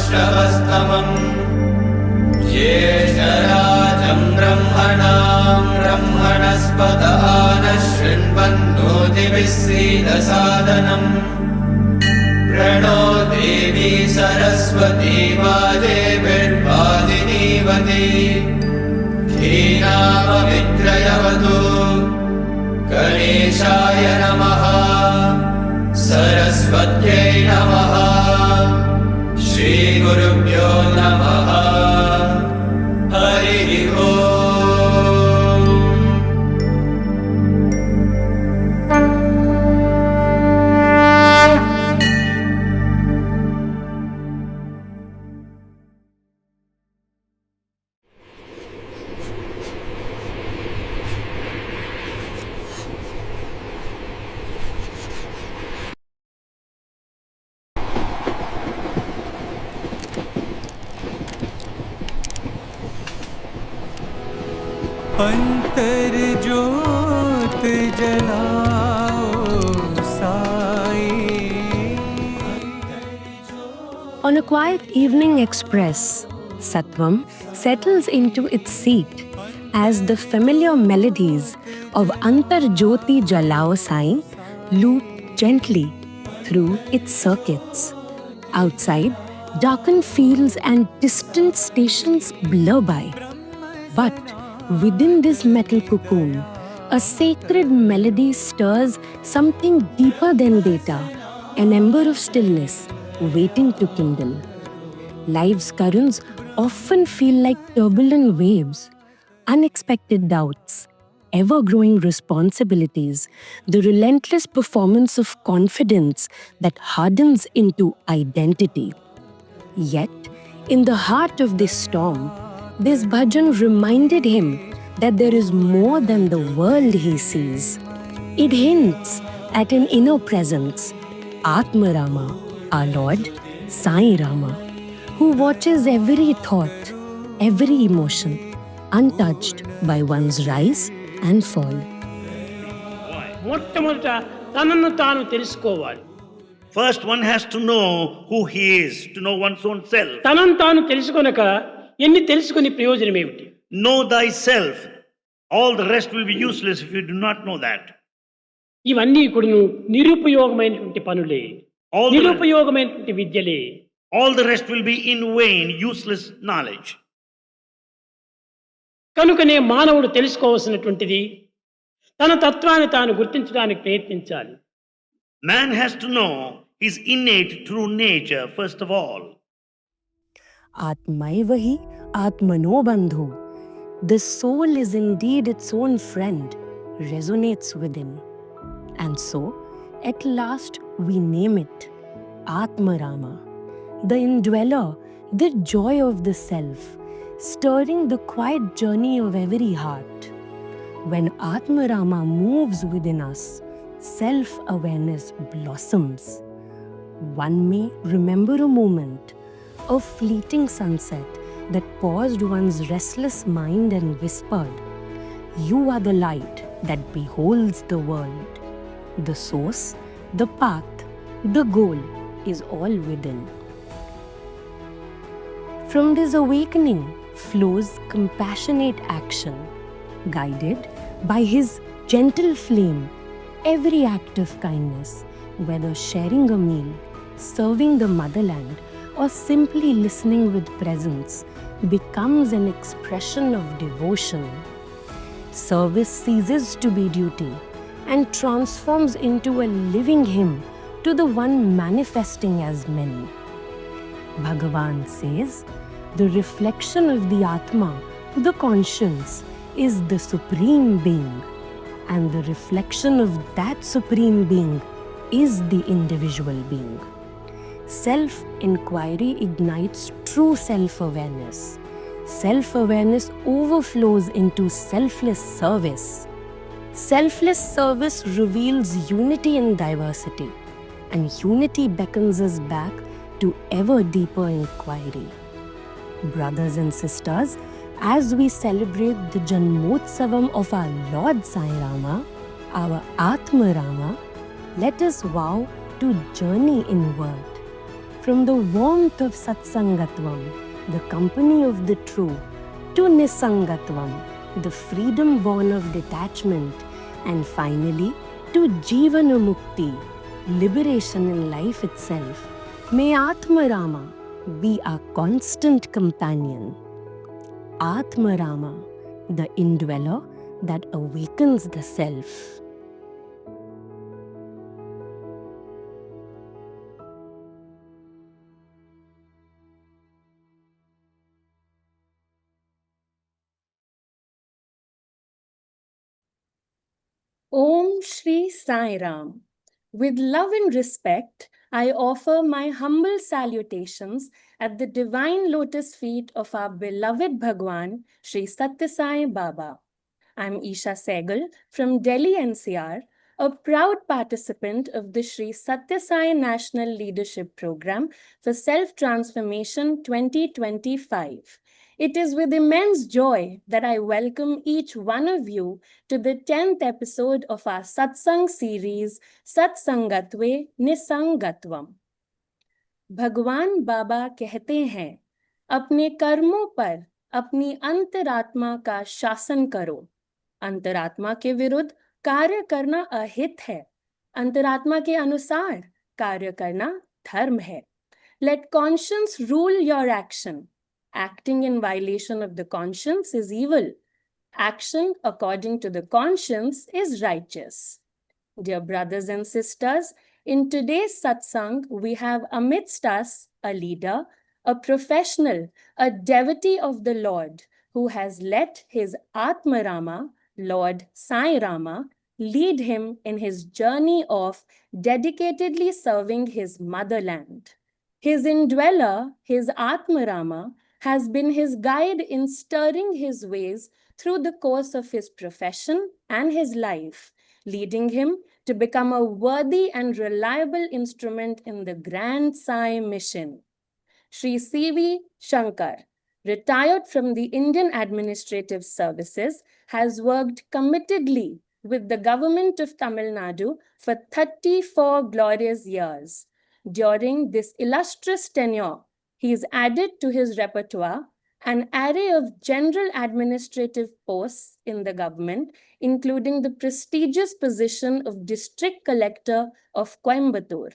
श्रवस्तमम् ज्येष्ठराजं ब्रह्मणां ब्रह्मणस्पत नः शृण्वन्नोतिभिः सीदसादनम् प्रणो देवी सरस्वती वाजेभिर्वाजिनीवती धीनामवित्रयवतु गणेशाय नमः सरस्वत्यै नमः श्रीगुरुभ्यो नमः हरिः ओम्। अंतर ज्योत जलाओ Sai. On a quiet evening express, Sattvam settles into its seat as the familiar melodies of Antar Jyoti Jalao Sai loop gently through its circuits. Outside, darkened fields and distant stations blur by. But within this metal cocoon, a sacred melody stirs something deeper than data, an ember of stillness waiting to kindle. Life's currents often feel like turbulent waves, unexpected doubts, ever-growing responsibilities, the relentless performance of confidence that hardens into identity. Yet, in the heart of this storm, this bhajan reminded him that there is more than the world he sees. It hints at an inner presence, Atmarama, our Lord, Sairam, who watches every thought, every emotion, untouched by one's rise and fall. మొట్టమొదట తనను తాను తెలుసుకోవాలి. First, one has to know who he is, to know one's own self. తనను తాను తెలుసుకొనక ఎన్ని తెలుసుకుని ప్రయోజనం ఏమిటి? Know thyself. All the rest will be useless if you do not know that. ఇవన్నీ కూడా నిరుపయోగమైనటువంటి పనులే, నిరుపయోగమైనటువంటి విద్యలే. All the rest will be in vain, useless knowledge. కనుకనే మానవుడు తెలుసుకోవాల్సినటువంటిది తన తత్వాన్ని తాను గుర్తించడానికి ప్రయత్నించాలి. Man has to know his innate true nature first of all. Atmaivahi Atmano Bandhu. The soul is indeed its own friend, resonates within. And so, at last, we name it Atmarama, the indweller, the joy of the self, stirring the quiet journey of every heart. When Atmarama moves within us, self-awareness blossoms. One may remember a moment, a fleeting sunset that paused one's restless mind and whispered, "You are the light that beholds the world." The source, the path, the goal is all within. From this awakening flows compassionate action, guided by his gentle flame. Every act of kindness, whether sharing a meal, serving the motherland, or simply listening with presence, becomes an expression of devotion. Service ceases to be duty and transforms into a living hymn to the one manifesting as many. Bhagavan says, the reflection of the Atma, the conscience, is the supreme being, and the reflection of that supreme being is the individual being. Self-inquiry ignites true self-awareness. Self-awareness overflows into selfless service. Selfless service reveals unity in diversity, and unity beckons us back to ever deeper inquiry. Brothers and sisters, as we celebrate the Janmotsavam of our Lord Sairama, our Atmarama, let us vow to journey inward. from the warmth of Satsangatvam, the company of the true, to Nissangatvam, the freedom born of detachment, and finally to Jivana Mukti, liberation in life itself. May Atmarama be our constant companion. Atmarama, the indweller that awakens the self. Om Sri Sairam. With love and respect, I offer my humble salutations at the divine lotus feet of our beloved Bhagwan, Sri Sathya Sai Baba. I'm Isha Sehgal from Delhi NCR, a proud participant of the Sri Sathya Sai National Leadership Program for Self-Transformation 2025. It is with immense joy that I welcome each one of you to the 10th episode of our Satsang series, Satsangatve Nissangatvam. भगवान बाबा कहते हैं, अपने कर्मों पर अपनी अंतरात्मा का शासन करो। अंतरात्मा के विरुद्ध कार्य करना अहित है। अंतरात्मा के अनुसार कार्य करना धर्म है। Let conscience rule your action. Acting in violation of the conscience is evil. Action according to the conscience is righteous. Dear brothers and sisters, in today's satsang, we have amidst us a leader, a professional, a devotee of the Lord who has let his Atmarama, Lord Sairama, lead him in his journey of dedicatedly serving his motherland. His indweller, his Atmarama, has been his guide in stirring his ways through the course of his profession and his life, leading him to become a worthy and reliable instrument in the Grand Sai mission. Sri C.V. Shankar, retired from the Indian Administrative Services, has worked committedly with the government of Tamil Nadu for 34 glorious years. During this illustrious tenure, he has added to his repertoire an array of general administrative posts in the government, including the prestigious position of District Collector of Coimbatore.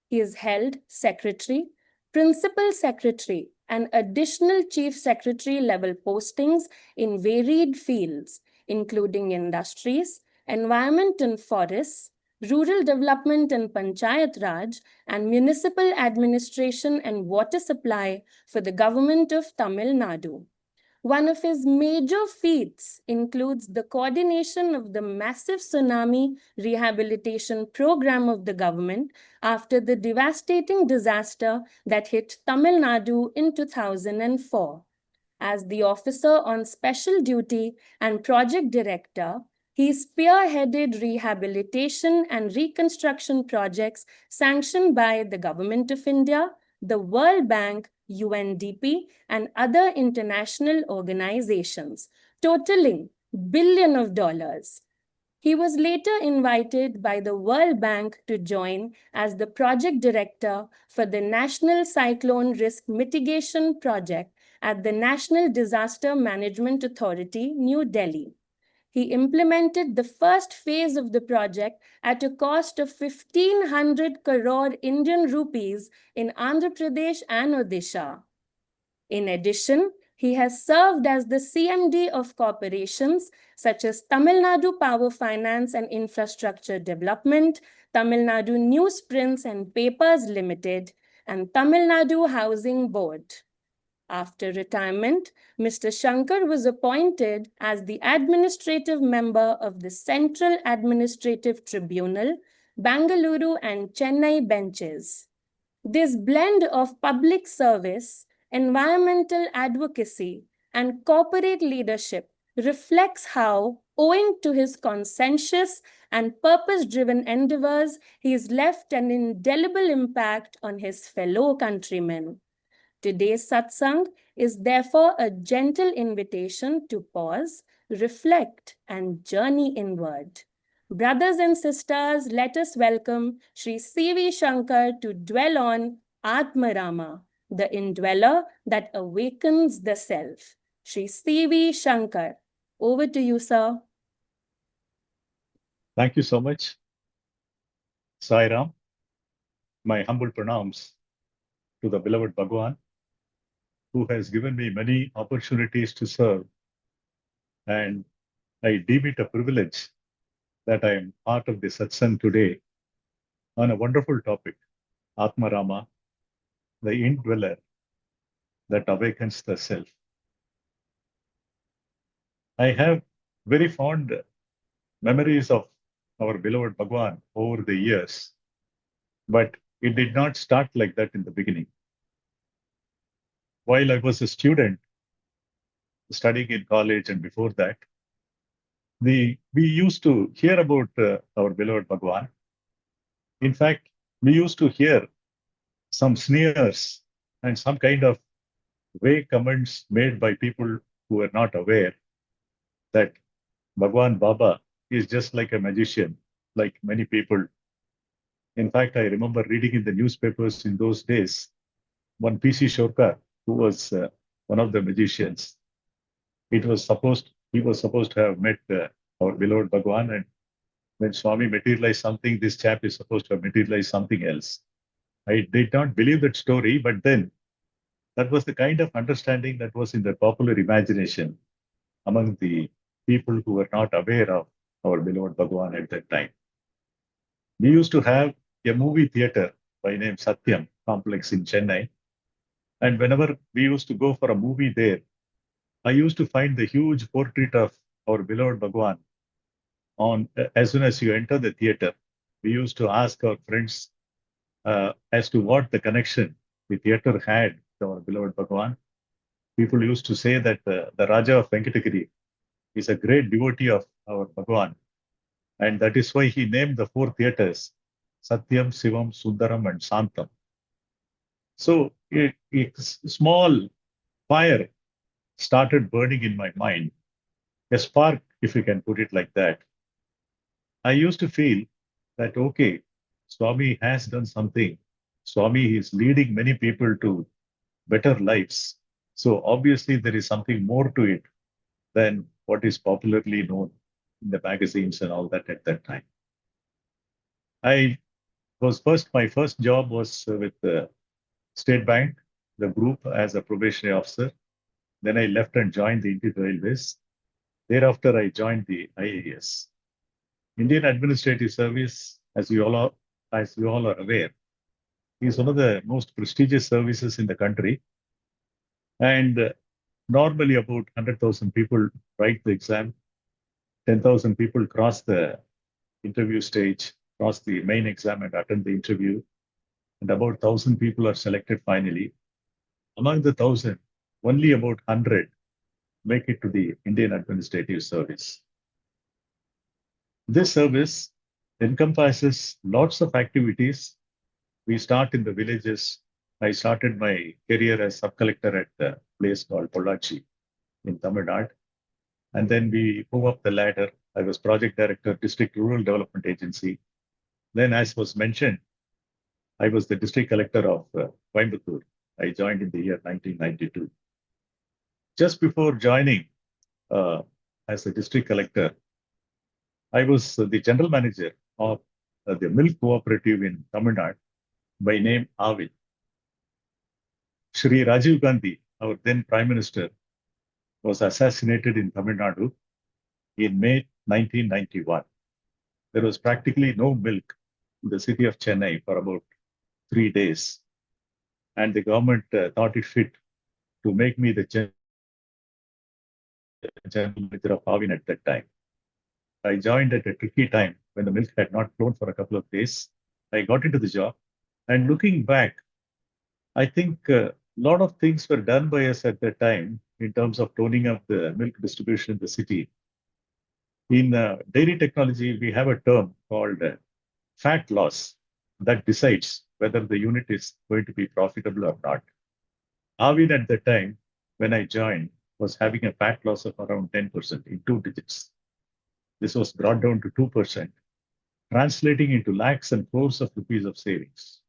He has held Secretary, Principal Secretary, and additional Chief Secretary level postings in varied fields, including industries, environment and forests, rural development and Panchayat Raj, and municipal administration and water supply for the government of Tamil Nadu. One of his major feats includes the coordination of the massive tsunami rehabilitation program of the government after the devastating disaster that hit Tamil Nadu in 2004. As the officer on special duty and project director, he spearheaded rehabilitation and reconstruction projects sanctioned by the Government of India, the World Bank, UNDP, and other international organizations, totaling billions of dollars. He was later invited by the World Bank to join as the project director for the National Cyclone Risk Mitigation Project at the National Disaster Management Authority, New Delhi. He implemented the first phase of the project at a cost of 1,500 crore Indian rupees in Andhra Pradesh and Odisha. In addition, he has served as the CMD of corporations such as Tamil Nadu Power Finance and Infrastructure Development, Tamil Nadu Newsprints and Papers Limited, and Tamil Nadu Housing Board. After retirement, Mr. Shankar was appointed as the administrative member of the Central Administrative Tribunal, Bangalore and Chennai benches. This blend of public service, environmental advocacy, and corporate leadership reflects how, owing to his conscientious and purpose-driven endeavors, he has left an indelible impact on his fellow countrymen. Today's satsang is therefore a gentle invitation to pause, reflect, and journey inward. Brothers and sisters, let us welcome Sri C.V. Shankar to dwell on Atmarama, the indweller that awakens the self. Sri C.V. Sankar, over to you, sir. Thank you so much, Sairam. My humble pranams to the beloved Bhagwan, who has given me many opportunities to serve. And I deem it a privilege that I am part of the Satsang today on a wonderful topic, Atmarama, the indweller that awakens the self. I have very fond memories of our beloved Bhagwan over the years, but it did not start like that in the beginning. While I was a student studying in college and before that, we used to hear about our beloved Bhagwan. In fact, we used to hear some sneers and some kind of vague comments made by people who were not aware that Bhagwan Baba is just like a magician, like many people. In fact, I remember reading in the newspapers in those days, one P.C. Shorkar, who was one of the magicians. He was supposed to have met our beloved Bhagwan, and when Swami materialized something, this chap is supposed to have materialized something else. I did not believe that story, but then that was the kind of understanding that was in the popular imagination among the people who were not aware of our beloved Bhagwan at that time. We used to have a movie theater by name Satyam complex in Chennai. And whenever we used to go for a movie there, I used to find the huge portrait of our beloved Bhagwan on as soon as you enter the theater. We used to ask our friends as to what the connection the theater had with our beloved Bhagwan. People used to say that the Raja of Venkatagiri is a great devotee of our Bhagwan. And that is why he named the 4 theaters Satyam, Sivam, Sundaram, and Santam. So a small fire started burning in my mind, a spark, if you can put it like that. I used to feel that, okay, Swami has done something. Swami is leading many people to better lives. So obviously there is something more to it than what is popularly known in the magazines and all that at that time. My first job was with the State Bank, the group as a probationary officer. Then I left and joined the Indian Railways. Thereafter, I joined the IAS. Indian Administrative Service, as you all are aware, is one of the most prestigious services in the country. And normally about 100,000 people write the exam, 10,000 people cross the interview stage, cross the main exam and attend the interview, and about 1,000 people are selected finally. Among the 1,000, only about 100 make it to the Indian Administrative Service. This service encompasses lots of activities. We start in the villages. I started my career as sub-collector at a place called Pollachi in Tamil Nadu. And then we move up the ladder. I was project director, District Rural Development Agency. Then, as was mentioned, I was the district collector of Coimbatore. I joined in the year 1992. Just before joining as the district collector, I was the general manager of the milk cooperative in Tamil Nadu by name Avil. Sri Rajiv Gandhi, our then Prime Minister, was assassinated in Tamil Nadu in May 1991. There was practically no milk in the city of Chennai for about 3 days. And the government thought it fit to make me the general manager of Avin at that time. I joined at a tricky time when the milk had not flown for a couple of days. I got into the job. And looking back, I think a lot of things were done by us at that time in terms of toning up the milk distribution in the city. In dairy technology, we have a term called fat loss that decides whether the unit is going to be profitable or not. Avin at the time, when I joined, was having a fat loss of around 10% in 2 digits. This was brought down to 2%, translating into lakhs and crores of rupees of savings.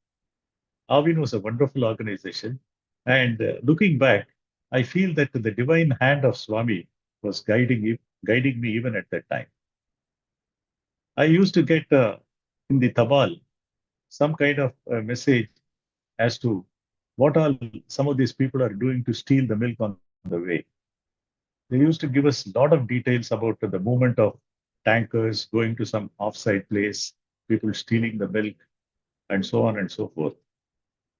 Avin was a wonderful organization. And looking back, I feel that the divine hand of Swami was guiding me even at that time. I used to get in the Tabal some kind of message as to what all some of these people are doing to steal the milk on the way. They used to give us a lot of details about the movement of tankers going to some offsite place, people stealing the milk, and so on and so forth.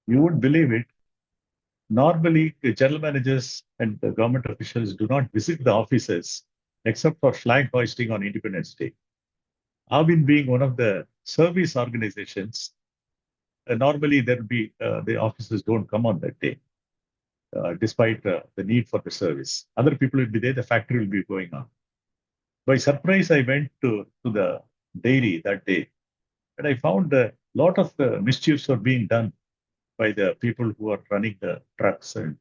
You wouldn't believe it. Normally, the general managers and the government officials do not visit the offices except for flag hoisting on Independence Day. Avin being one of the service organizations, normally there will be the officers don't come on that day, despite the need for the service. Other people will be there, the factory will be going on. By surprise, I went to the dairy that day, and I found a lot of mischiefs were being done by the people who are running the trucks and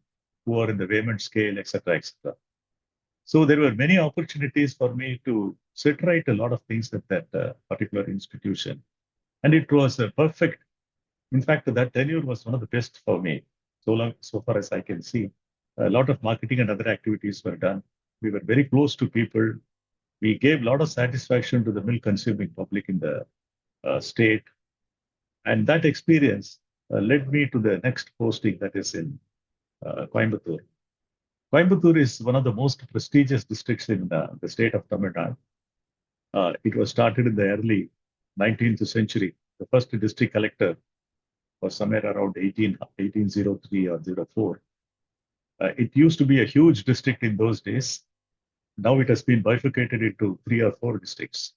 who are in the weighment scale, etc., etc. So there were many opportunities for me to set right a lot of things at that particular institution, and it was a perfect. In fact, that tenure was one of the best for me. So far as I can see, a lot of marketing and other activities were done. We were very close to people. We gave a lot of satisfaction to the milk consuming public in the state. And that experience led me to the next posting, that is in Coimbatore. Coimbatore is one of the most prestigious districts in the state of Tamil Nadu. It was started in the early 19th century. The first district collector was somewhere around 1803 or 04. It used to be a huge district in those days. Now it has been bifurcated into 3 or 4 districts.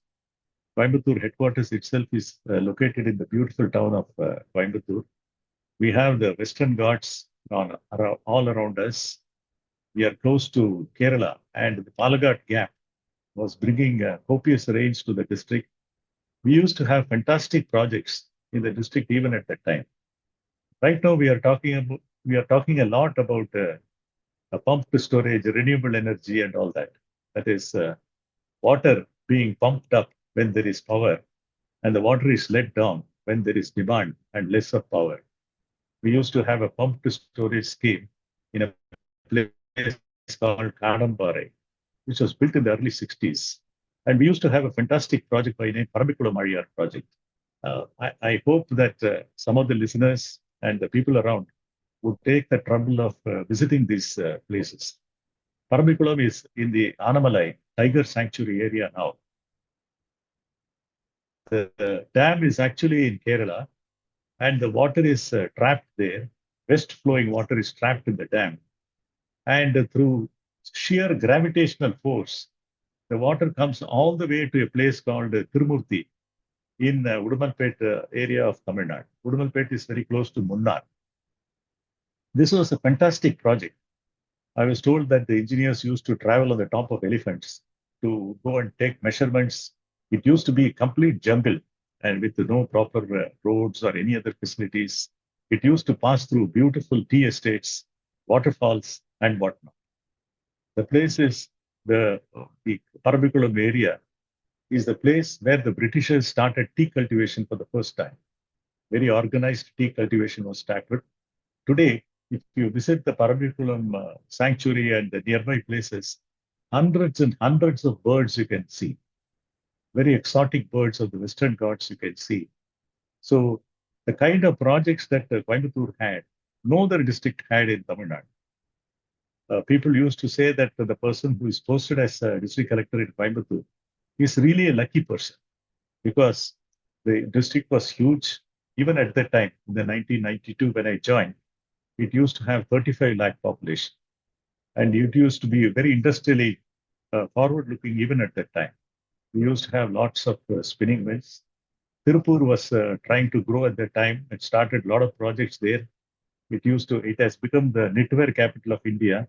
Coimbatore headquarters itself is located in the beautiful town of Coimbatore. We have the Western Ghats all around us. We are close to Kerala, and the Palaghat Gap was bringing copious rains to the district. We used to have fantastic projects in the district even at that time. Right now, we are talking a lot about a pumped storage, renewable energy, and all that. That is water being pumped up when there is power, and the water is let down when there is demand and less of power. We used to have a pumped storage scheme in a place called Kadambare, which was built in the early 60s. And we used to have a fantastic project by name Paramikulam Mariyar project. I hope that some of the listeners and the people around would take the trouble of visiting these places. Paramikulam is in the Anamalai Tiger Sanctuary area now. The dam is actually in Kerala, and the water is trapped there. West flowing water is trapped in the dam. And through sheer gravitational force, the water comes all the way to a place called Tirumurti in Udumalpet area of Tamil Nadu. Udumalpet is very close to Munnar. This was a fantastic project. I was told that the engineers used to travel on the top of elephants to go and take measurements. It used to be a complete jungle, and with no proper roads or any other facilities. It used to pass through beautiful tea estates, waterfalls, and whatnot. The place is the Paramikulam area is the place where the Britishers started tea cultivation for the first time. Very organized tea cultivation was started. Today, if you visit the Paramikulam sanctuary and the nearby places, hundreds and hundreds of birds you can see. Very exotic birds of the Western Ghats you can see. So the kind of projects that Coimbatore had, no other district had in Tamil Nadu. People used to say that the person who is posted as a district collector in Coimbatore is really a lucky person, because the district was huge. Even at that time, in the 1992, when I joined, it used to have 35 lakh population. And it used to be very industrially forward-looking even at that time. We used to have lots of spinning mills. Tirupur was trying to grow at that time and started a lot of projects there. It has become the knitwear capital of India.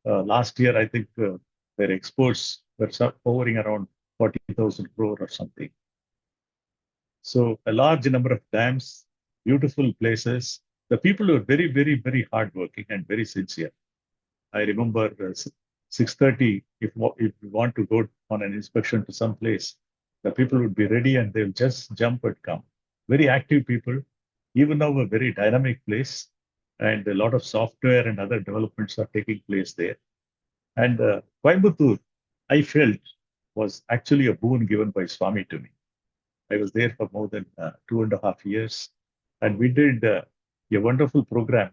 Last year, I think their exports were hovering around 40,000 crore or something. So a large number of dams, beautiful places. The people were very, very, very hardworking and very sincere. I remember 6:30, if we want to go on an inspection to some place, the people would be ready and they'll just jump and come. Very active people. even now a very dynamic place, and a lot of software and other developments are taking place there. And Coimbatore, I felt, was actually a boon given by Swami to me. I was there for more than 2.5 years, and we did a wonderful program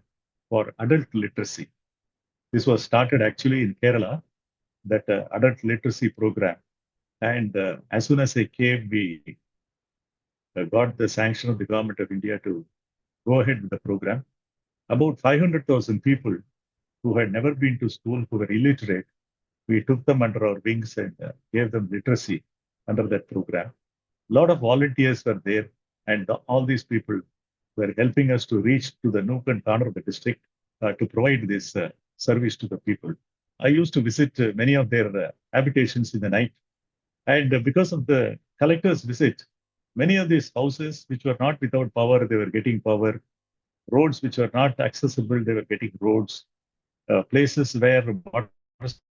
for adult literacy. This was started actually in Kerala, that adult literacy program. And as soon as I came, we got the sanction of the government of India to go ahead with the program. About 500,000 people who had never been to school, who were illiterate, we took them under our wings and gave them literacy under that program. A lot of volunteers were there, and all these people were helping us to reach to the nook and corner of the district to provide this service to the people. I used to visit many of their habitations in the night. And because of the collector's visit, many of these houses which were not without power, they were getting power. Roads which were not accessible, they were getting roads. Places where water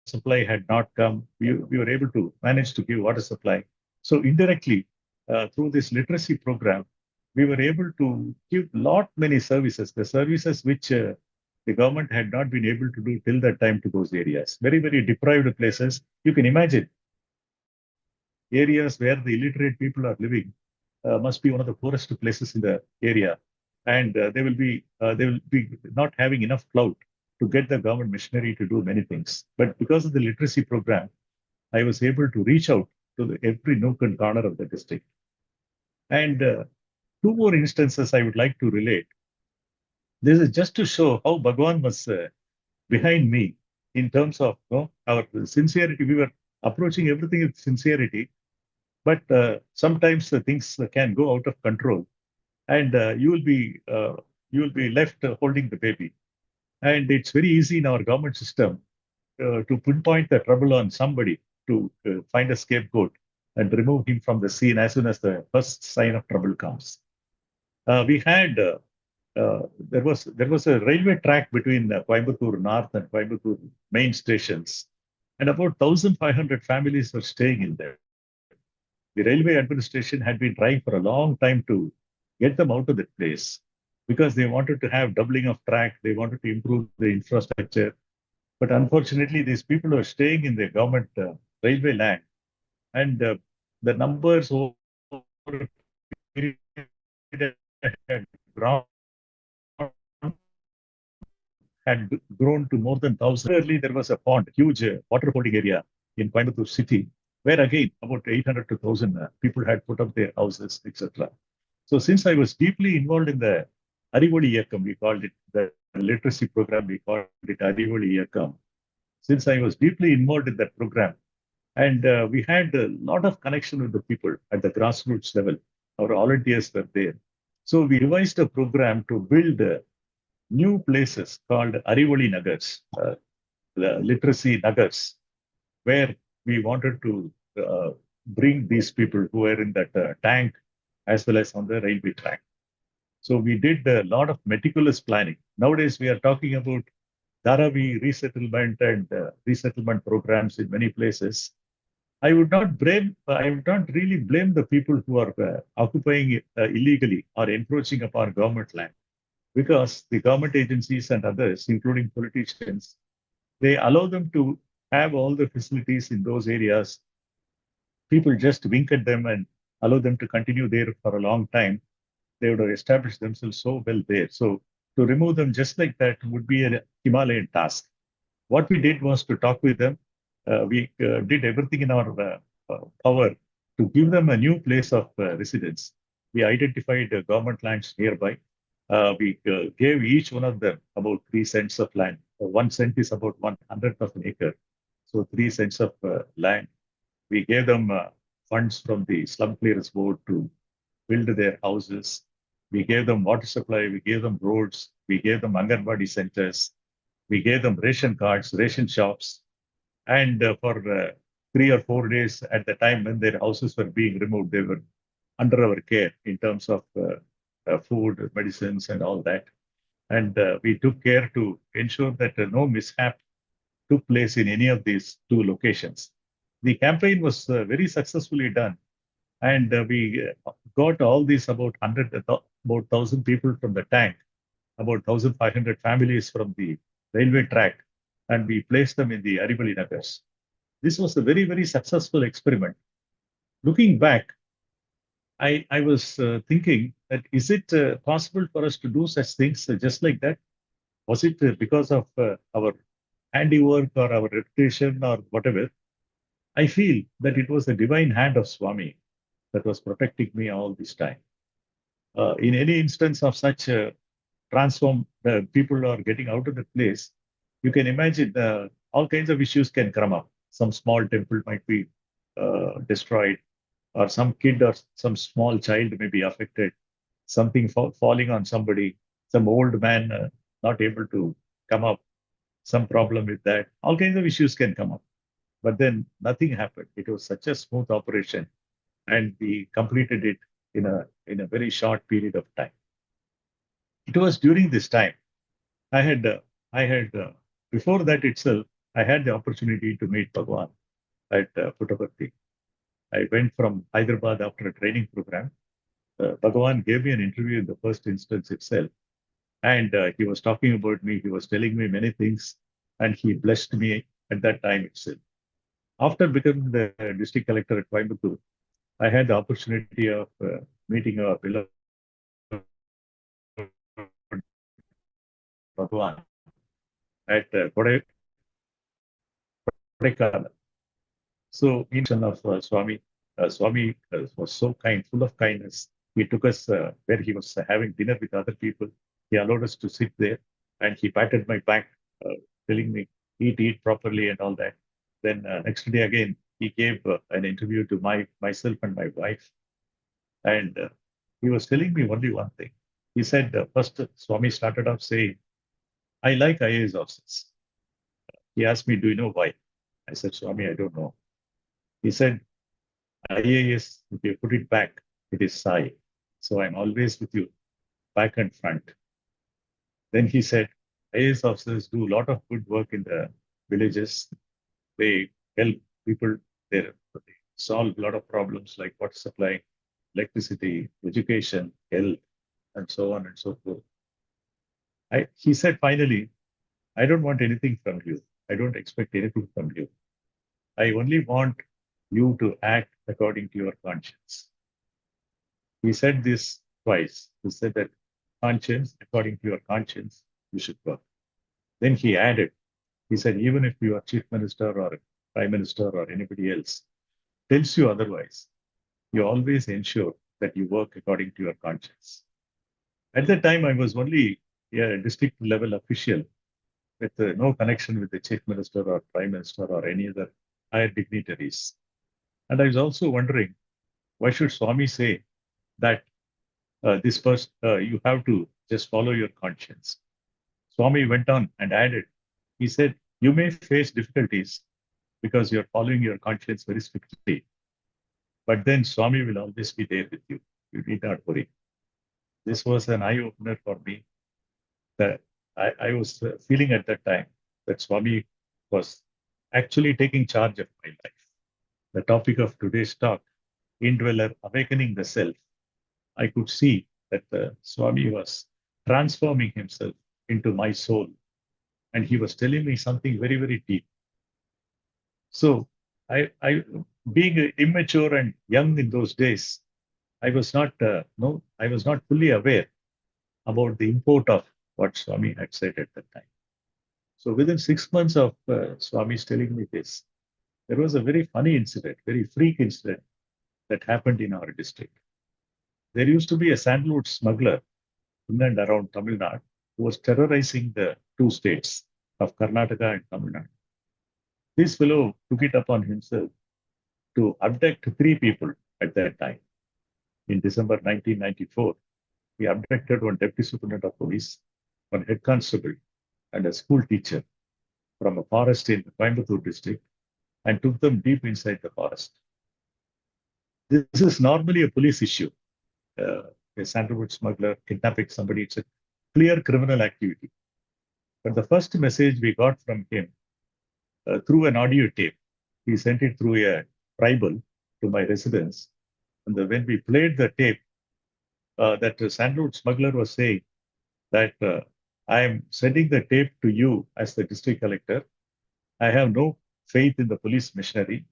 supply had not come, we were able to manage to give water supply. So indirectly, through this literacy program, we were able to give many services, the services which the government had not been able to do till that time to those areas. Very, very deprived places. You can imagine areas where the illiterate people are living must be one of the poorest places in the area, and they will be not having enough clout to get the government machinery to do many things. But because of the literacy program, I was able to reach out to every nook and corner of the district. And two more instances I would like to relate. This is just to show how Bhagwan was behind me in terms of our sincerity. We were approaching everything with sincerity, but sometimes the things can go out of control, and you will be left holding the baby. And it's very easy in our government system to pinpoint the trouble on somebody, to find a scapegoat and remove him from the scene as soon as the first sign of trouble comes. We had there was a railway track between Coimbatore North and Coimbatore main stations, and about 1,500 families were staying in there. The railway administration had been trying for a long time to get them out of that place, because they wanted to have doubling of track, they wanted to improve the infrastructure. But unfortunately, these people were staying in the government railway land, and the numbers over a period had grown to more than 1,000. Earlier, there was a pond, huge water holding area in Coimbatore city, where again about 800 to 1,000 people had put up their houses, etc. So since I was deeply involved in the Arivoli Iyakam, we called it the literacy program, we called it Arivoli Iyakam. Since I was deeply involved in that program, and we had a lot of connection with the people at the grassroots level, our volunteers were there. So we revised a program to build new places called Arivoli Nagars, literacy Nagars, where we wanted to bring these people who were in that tank as well as on the railway track. So we did a lot of meticulous planning. Nowadays, we are talking about Dharavi resettlement and resettlement programs in many places. I would not really blame the people who are occupying illegally or encroaching upon government land, because the government agencies and others, including politicians, they allow them to have all the facilities in those areas. People just wink at them and allow them to continue there for a long time. They would have established themselves so well there. So to remove them just like that would be a Himalayan task. What we did was to talk with them. We did everything in our power to give them a new place of residence. We identified government lands nearby. We gave each one of them about 3 cents of land. 1 cent is about 1/100th of an acre. So 3 cents of land. We gave them funds from the slum clearance board to build their houses. We gave them water supply. We gave them roads. We gave them Anganwadi centers. We gave them ration cards, ration shops. And for 3 or 4 days at the time when their houses were being removed, they were under our care in terms of food, medicines, and all that. And we took care to ensure that no mishap took place in any of these 2 locations. The campaign was very successfully done. And we got all these about about 1,000 people from the tank, about 1,500 families from the railway track, and we placed them in the Aribali Nagars. This was a very, very successful experiment. Looking back, I was thinking that is it possible for us to do such things just like that? Was it because of our handiwork or our reputation or whatever? I feel that it was the divine hand of Swami that was protecting me all this time. In any instance of such transform, people are getting out of the place, you can imagine all kinds of issues can come up. Some small temple might be destroyed, or some kid or some small child may be affected, something falling on somebody, some old man not able to come up, some problem with that. All kinds of issues can come up. But then nothing happened. It was such a smooth operation, and we completed it in a very short period of time. It was during this time I had before that itself I had the opportunity to meet Bhagwan at Puttaparthi. I went from Hyderabad after a training program. Bhagwan gave me an interview in the first instance itself, and he was talking about me. He was telling me many things, and he blessed me at that time itself. After becoming the district collector at Coimbatore, I had the opportunity of meeting our beloved Bhagwan at Kodaikanal. So, in of Swami, Swami was so kind, full of kindness. He took us where he was having dinner with other people. He allowed us to sit there, and he patted my back, telling me, eat properly and all that. Then next day again, he gave an interview to myself and my wife. And he was telling me only one thing. He said, first Swami started off saying, I like IAS officers. He asked me, do you know why? I said, Swami, I don't know. He said, IAS, if you put it back, it is Sai. So I'm always with you, back and front. Then he said, IAS officers do a lot of good work in the villages. They help people there. They solve a lot of problems like water supply, electricity, education, health, and so on and so forth. He said, finally, I don't want anything from you. I don't expect anything from you. I only want you to act according to your conscience. He said this twice. He said that conscience, according to your conscience, you should work. Then he added, he said, even if you are chief minister or prime minister or anybody else tells you otherwise, you always ensure that you work according to your conscience. At that time, I was only a district level official with no connection with the chief minister or prime minister or any other higher dignitaries. And I was also wondering, why should Swami say that this person, you have to just follow your conscience? Swami went on and added, he said, you may face difficulties because you're following your conscience very strictly. But then Swami will always be there with you. You need not worry. This was an eye-opener for me. That I was feeling at that time that Swami was actually taking charge of my life. The topic of today's talk, Indweller, Awakening the Self. I could see that Swami was transforming himself into my soul. And he was telling me something very, very deep. So I being immature and young in those days, I was not fully aware about the import of what Swami had said at that time. So within 6 months of Swami's telling me this, there was a very funny incident, very freak incident that happened in our district. There used to be a sandalwood smuggler in and around Tamil Nadu who was terrorizing the two states of Karnataka and Tamil Nadu. This fellow took it upon himself to abduct 3 people at that time. In December 1994, he abducted one deputy superintendent of police, one head constable, and a school teacher from a forest in Coimbatore district and took them deep inside the forest. This is normally a police issue. A sandalwood smuggler kidnapping somebody, it's a clear criminal activity. But the first message we got from him through an audio tape, he sent it through a tribal to my residence. And when we played the tape, that sandalwood smuggler was saying that I am sending the tape to you as the district collector. I have no faith in the police machinery.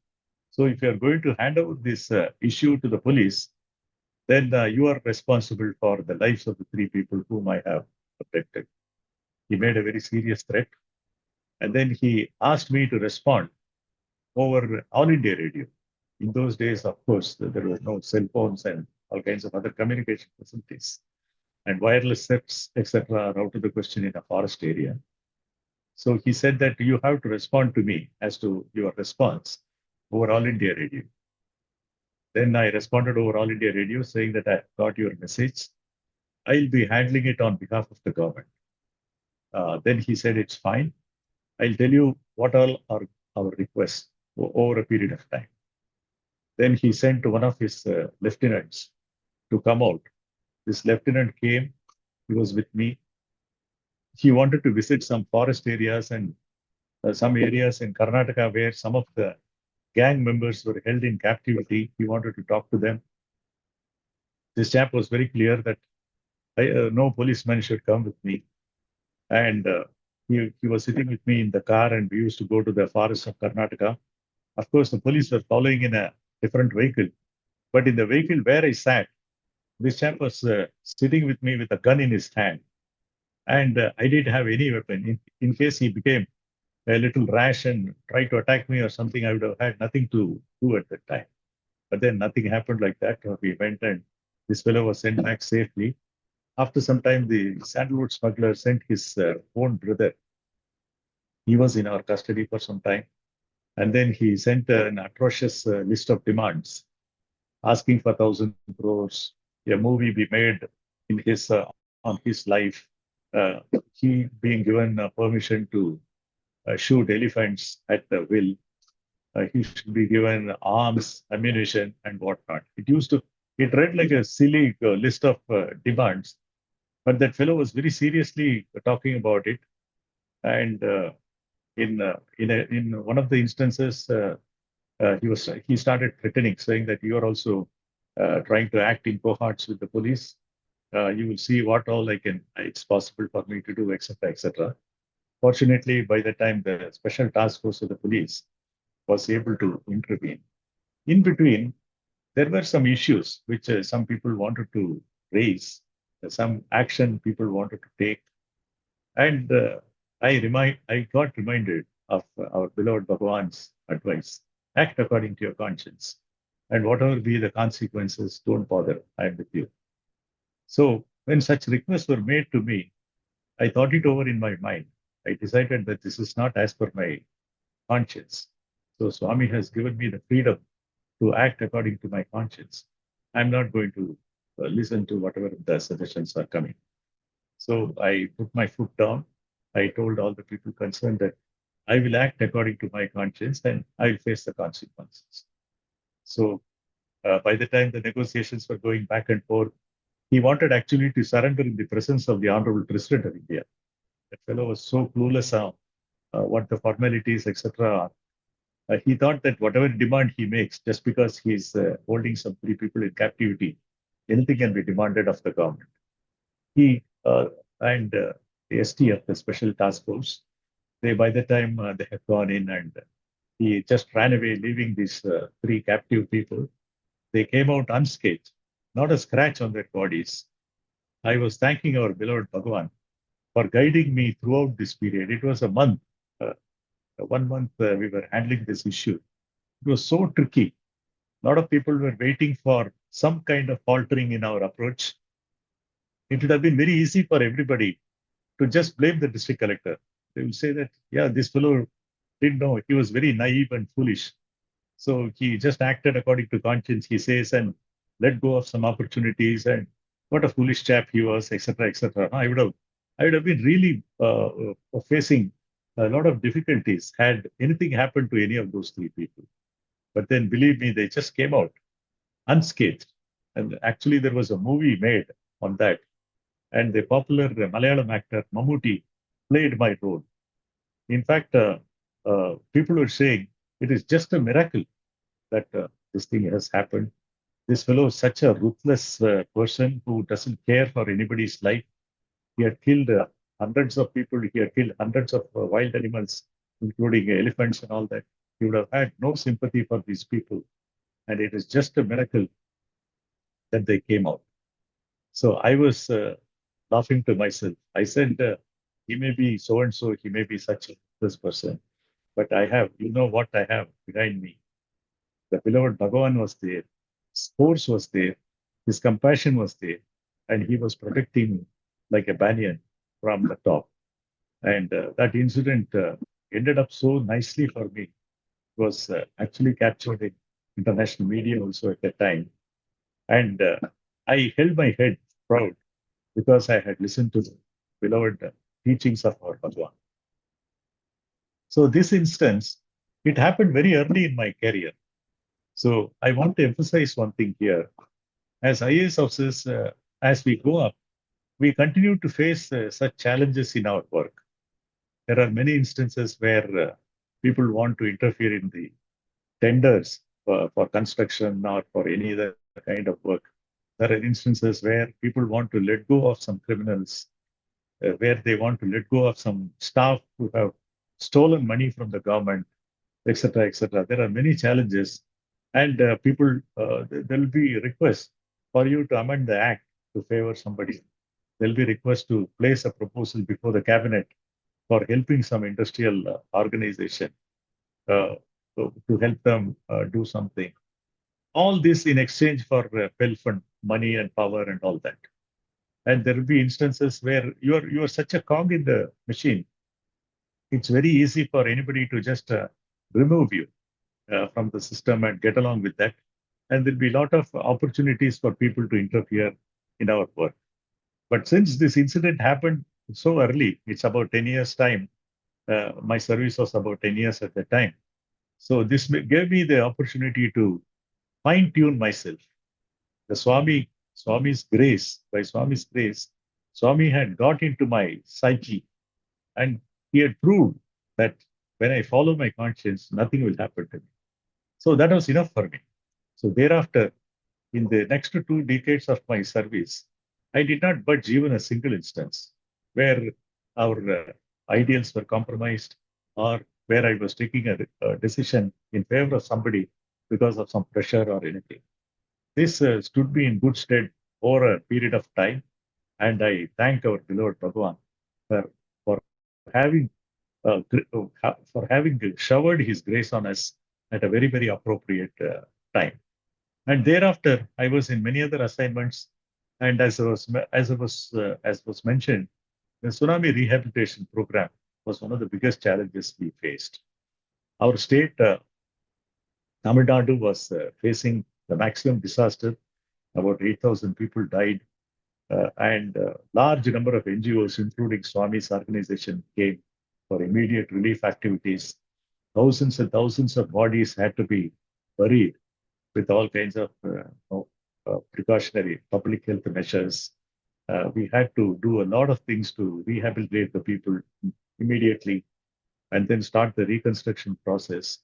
So if you are going to hand over this issue to the police, then you are responsible for the lives of the 3 people whom I have abducted. He made a very serious threat. And then he asked me to respond over All India Radio. In those days, of course, there were no cell phones and all kinds of other communication facilities. And wireless sets, etc., are out of the question in a forest area. So he said that you have to respond to me as to your response over All India Radio. Then I responded over All India Radio saying that I got your message. I'll be handling it on behalf of the government. Then he said, it's fine. I'll tell you what all are our requests over a period of time. Then he sent one of his lieutenants to come out. This lieutenant came, he was with me. He wanted to visit some forest areas and some areas in Karnataka where some of the gang members were held in captivity. He wanted to talk to them. This chap was very clear that no policeman should come with me. And he was sitting with me in the car and we used to go to the forests of Karnataka. Of course, the police were following in a different vehicle. But in the vehicle where I sat, this chap was sitting with me with a gun in his hand. And I didn't have any weapon. In case he became a little rash and tried to attack me or something, I would have had nothing to do at that time. But then nothing happened like that. We went and this fellow was sent back safely. After some time, the sandalwood smuggler sent his own brother. He was in our custody for some time. And then he sent an atrocious list of demands, asking for 1,000 crores, a movie be made in his on his life. He being given permission to shoot elephants at the will. He should be given arms, ammunition, and whatnot. It read like a silly list of demands, but that fellow was very seriously talking about it. And in one of the instances, he started threatening, saying that you are also trying to act in cohorts with the police. You will see what all it's possible for me to do, etc., etc. Fortunately, by the time the special task force of the police was able to intervene. In between, there were some issues which some people wanted to raise, some action people wanted to take. And I got reminded of our beloved Bhagavan's advice, act according to your conscience. And whatever be the consequences, don't bother, I am with you. So when such requests were made to me, I thought it over in my mind. I decided that this is not as per my conscience. So Swami has given me the freedom to act according to my conscience. I'm not going to listen to whatever the suggestions are coming. So I put my foot down. I told all the people concerned that I will act according to my conscience and I will face the consequences. So by the time the negotiations were going back and forth, he wanted actually to surrender in the presence of the Honorable President of India. That fellow was so clueless on what the formalities, etc. are. He thought that whatever demand he makes, just because he's holding some 3 people in captivity, anything can be demanded of the government. He and the ST of the Special Task Force, by the time they have gone in and he just ran away, leaving these 3 captive people. They came out unscathed, not a scratch on their bodies. I was thanking our beloved Bhagavan for guiding me throughout this period. It was a month. 1 month we were handling this issue. It was so tricky. A lot of people were waiting for some kind of faltering in our approach. It would have been very easy for everybody to just blame the district collector. They will say that, yeah, this fellow didn't know. He was very naive and foolish. So he just acted according to conscience, he says, and let go of some opportunities. And what a foolish chap he was, etc., etc. I would have been really facing a lot of difficulties had anything happened to any of those 3 people. But then, believe me, they just came out unscathed. And actually, there was a movie made on that. And the popular Malayalam actor Mammootty played my role. In fact, people were saying it is just a miracle that this thing has happened. This fellow is such a ruthless person who doesn't care for anybody's life. He had killed hundreds of people. He had killed hundreds of wild animals, including elephants and all that. He would have had no sympathy for these people. And it is just a miracle that they came out. So I was laughing to myself. I said, he may be so and so, he may be such this person, but I have, you know what I have behind me. The beloved Bhagavan was there, his force was there, his compassion was there, and he was protecting me like a banyan from the top. And that incident ended up so nicely for me. It was actually captured in international media also at that time. And I held my head proud because I had listened to the beloved teachings of our Bhagavan. So this instance, it happened very early in my career. So I want to emphasize one thing here. As IAS officers, as we go up, we continue to face such challenges in our work. There are many instances where people want to interfere in the tenders for construction or for any other kind of work. There are instances where people want to let go of some criminals, where they want to let go of some staff who have stolen money from the government, etc., etc. There are many challenges, and there will be requests for you to amend the act to favor somebody. There will be requests to place a proposal before the cabinet for helping some industrial organization to help them do something. All this in exchange for wealth and money and power and all that. And there will be instances where you are such a cog in the machine. It's very easy for anybody to just remove you from the system and get along with that. And there'll be a lot of opportunities for people to interfere in our work. But since this incident happened so early, it's about 10 years time. My service was about 10 years at that time. So this gave me the opportunity to fine tune myself. The Swami's grace, by Swami's grace, Swami had got into my psyche, and he had proved that when I follow my conscience, nothing will happen to me. So that was enough for me. So thereafter, in the next 2 decades of my service, I did not budge even a single instance where our ideals were compromised or where I was taking a decision in favor of somebody because of some pressure or anything. This stood me in good stead over a period of time, and I thank our beloved Bhagavan for having showered his grace on us at a very, very appropriate time. And thereafter, I was in many other assignments, and as was mentioned, the tsunami rehabilitation program was one of the biggest challenges we faced. Our state, Tamil Nadu, was facing the maximum disaster. About 8,000 people died, and a large number of NGOs, including Swami's organization, came for immediate relief activities. Thousands and thousands of bodies had to be buried with all kinds of precautionary public health measures. We had to do a lot of things to rehabilitate the people immediately and then start the reconstruction process.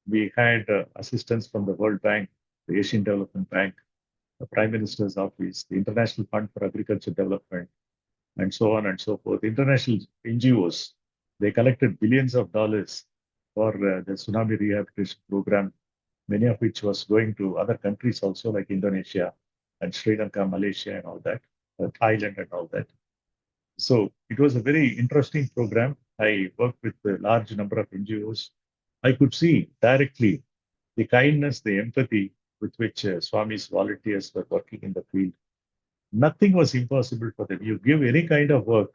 We had assistance from the World Bank, the Asian Development Bank, the Prime Minister's Office, the International Fund for Agriculture Development, and so on and so forth. International NGOs, they collected billions of dollars for the tsunami rehabilitation program, many of which was going to other countries also, like Indonesia and Sri Lanka, Malaysia, and all that, Thailand and all that. So it was a very interesting program. I worked with a large number of NGOs. I could see directly the kindness, the empathy with which Swami's volunteers were working in the field. Nothing was impossible for them. You give any kind of work,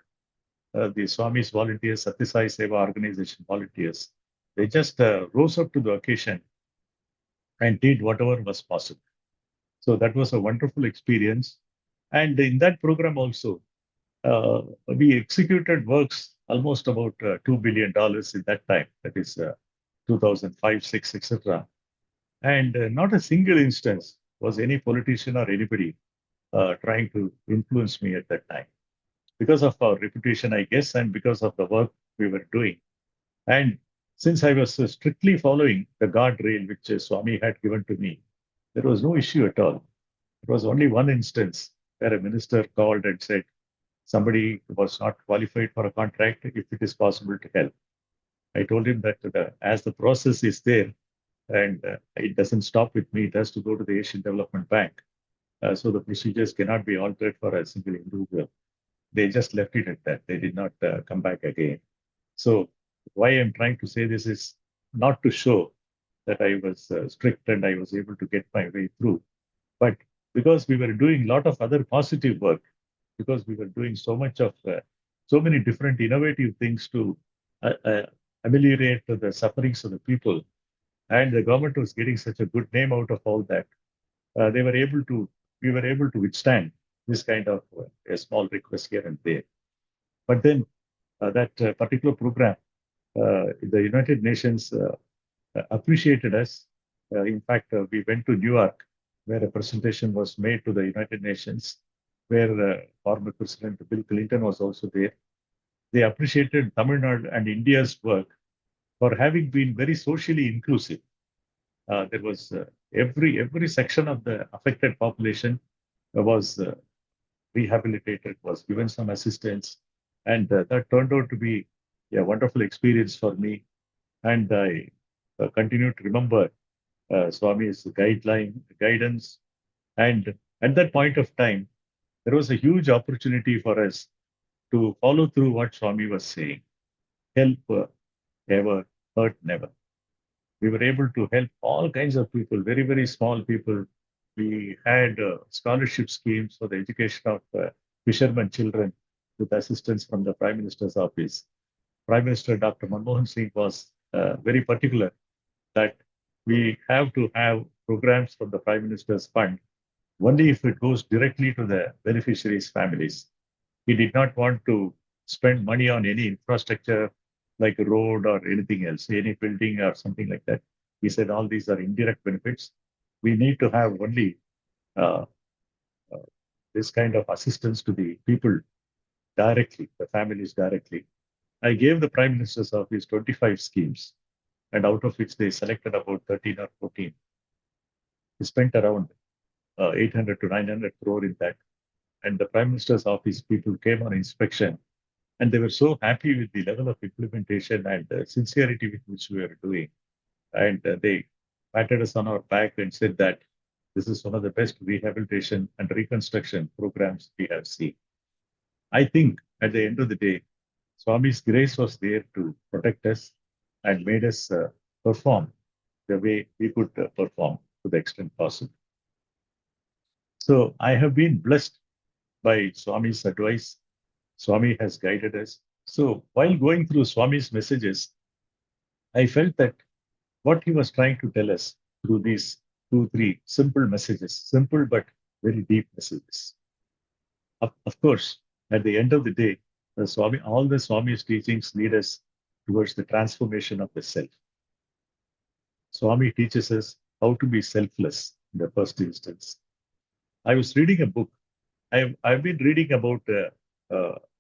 the Swami's volunteers, Satya Sai Seva organization volunteers, they just rose up to the occasion and did whatever was possible. So that was a wonderful experience. And in that program also, we executed works almost about $2 billion in that time. That is 2005, 6, etc. And not a single instance was any politician or anybody trying to influence me at that time. Because of our reputation, I guess, and because of the work we were doing. And since I was strictly following the guardrail which Swami had given to me, There was no issue at all. It was only one instance where a minister called and said somebody was not qualified for a contract, if it is possible to help. I told him that as the process is there and it doesn't stop with me, it has to go to the Asian Development Bank. So the procedures cannot be altered for a single individual. They just left it at that. They did not come back again. So why I'm trying to say this is not to show that I was strict and I was able to get my way through, but because we were doing a lot of other positive work, because we were doing so much of so many different innovative things to ameliorate the sufferings of the people, and the government was getting such a good name out of all that, we were able to withstand this kind of a small request here and there. But then that particular program, the United Nations appreciated us. In fact, we went to New York, where a presentation was made to the United Nations, where former President Bill Clinton was also there. They appreciated Tamil Nadu and India's work for having been very socially inclusive. There was every section of the affected population was rehabilitated, was given some assistance, and that turned out to be a wonderful experience for me. And I continue to remember Swami's guidance, and at that point of time, there was a huge opportunity for us to follow through what Swami was saying. Help ever, hurt never. We were able to help all kinds of people, very, very small people. We had scholarship schemes for the education of fishermen children with assistance from the Prime Minister's office. Prime Minister Dr. Manmohan Singh was very particular that we have to have programs from the Prime Minister's fund only if it goes directly to the beneficiaries' families. He did not want to spend money on any infrastructure like a road or anything else, any building or something like that. He said all these are indirect benefits. We need to have only this kind of assistance to the people directly, the families directly. I gave the Prime Minister's office 25 schemes, and out of which they selected about 13 or 14. We spent around 800 to 900 crore in that. And the Prime Minister's office people came on inspection, and they were so happy with the level of implementation and sincerity with which we were doing. And they patted us on our back and said that this is one of the best rehabilitation and reconstruction programs we have seen. I think at the end of the day, Swami's grace was there to protect us and made us perform the way we could perform to the extent possible. So I have been blessed by Swami's advice. Swami has guided us. So while going through Swami's messages, I felt that what he was trying to tell us through these 2-3 simple messages, simple but very deep messages. Of course, at the end of the day, all the Swami's teachings lead us towards the transformation of the self. Swami teaches us how to be selfless in the first instance. I was reading a book. I've been reading about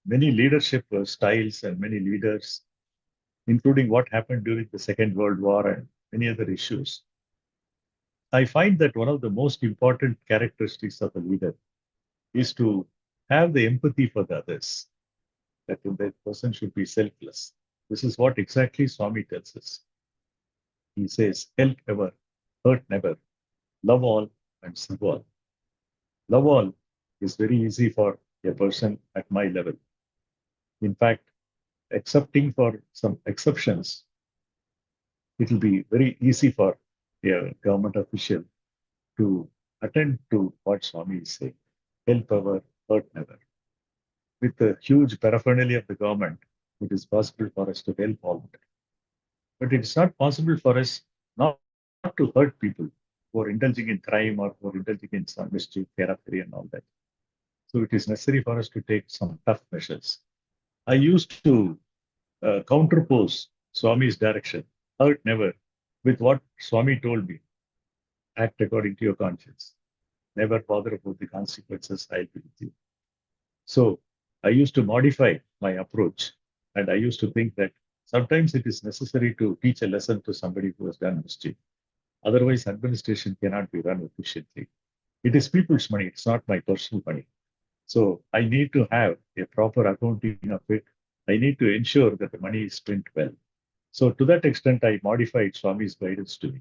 many leadership styles and many leaders, including what happened during the Second World War and many other issues. I find that one of the most important characteristics of a leader is to have the empathy for the others, that the person should be selfless. This is what exactly Swami tells us. He says, help ever, hurt never, love all and serve all. Love all is very easy for a person at my level. In fact, excepting for some exceptions, it will be very easy for a government official to attend to what Swami is saying. Help ever, hurt never. With the huge paraphernalia of the government, it is possible for us to help all of it. But it is not possible for us not to hurt people who are indulging in crime or who are indulging in some mischief, therapy and all that. So it is necessary for us to take some tough measures. I used to counterpose Swami's direction, hurt never, with what Swami told me. Act according to your conscience. Never bother about the consequences, I'll be with you. So I used to modify my approach, and I used to think that sometimes it is necessary to teach a lesson to somebody who has done mischief. Otherwise, administration cannot be run efficiently. It is people's money. It's not my personal money. So I need to have a proper accounting of it. I need to ensure that the money is spent well. So to that extent, I modified Swami's guidance to me.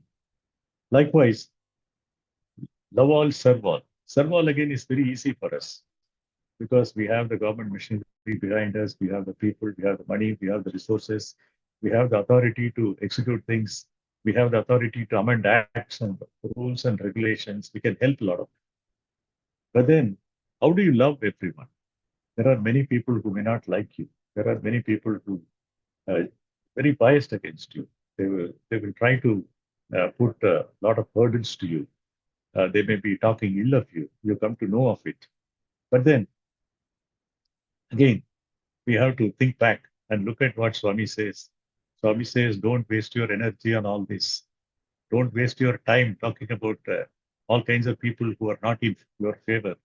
Likewise, love all, serve all. Serve all again is very easy for us because we have the government machinery behind us, we have the people, we have the money, we have the resources, we have the authority to execute things, we have the authority to amend acts and rules and regulations. We can help a lot of. But then, how do you love everyone? There are many people who may not like you. There are many people who are very biased against you. They will try to put a lot of burdens to you. They may be talking ill of you. You come to know of it. But then again, we have to think back and look at what Swami says. Swami says, don't waste your energy on all this. Don't waste your time talking about all kinds of people who are not in your favor.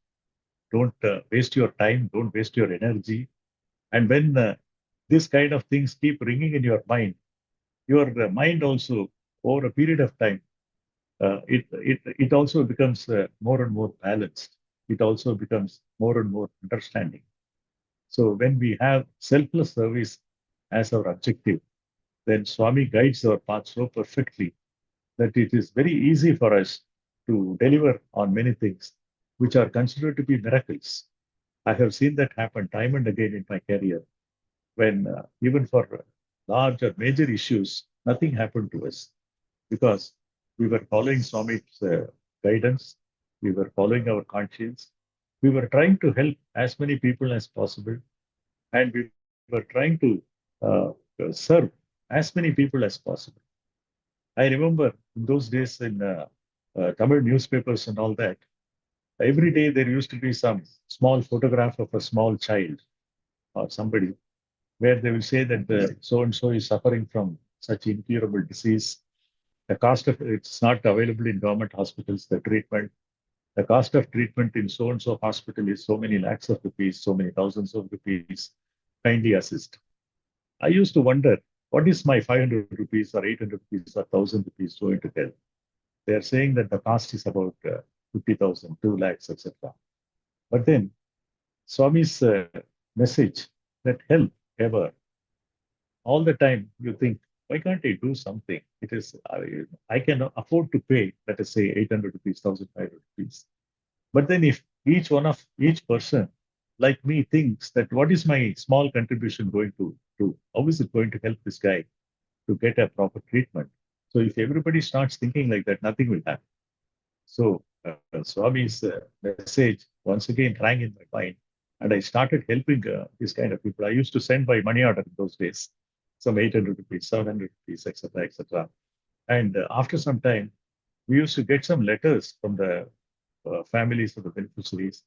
Don't waste your time. Don't waste your energy. And when this kind of things keep ringing in your mind also, over a period of time, it also becomes more and more balanced. It also becomes more and more understanding. So when we have selfless service as our objective, then Swami guides our path so perfectly that it is very easy for us to deliver on many things which are considered to be miracles. I have seen that happen time and again in my career when even for large or major issues, nothing happened to us because we were following Swami's guidance, we were following our conscience, we were trying to help as many people as possible, and we were trying to serve as many people as possible. I remember in those days in Tamil newspapers and all that, every day there used to be some small photograph of a small child or somebody where they will say that so and so is suffering from such incurable disease. The cost of it's not available in government hospitals, the treatment. The cost of treatment in so and so hospital is so many lakhs of rupees, so many thousands of rupees. Kindly assist. I used to wonder, what is my 500 rupees or 800 rupees or 1000 rupees going to help? They are saying that the cost is about 50,000, 2 lakhs, etc. But then Swami's message that help ever, all the time you think, why can't I do something? It is, I can afford to pay, let us say 800 rupees, 1,500 rupees. But then if each person like me thinks that what is my small contribution going to do? How is it going to help this guy to get a proper treatment? So if everybody starts thinking like that, nothing will happen. So Swami's message once again rang in my mind, and I started helping these kind of people. I used to send by money order in those days, some 800 rupees, 700 rupees, etc., etc. And after some time, we used to get some letters from the families of the beneficiaries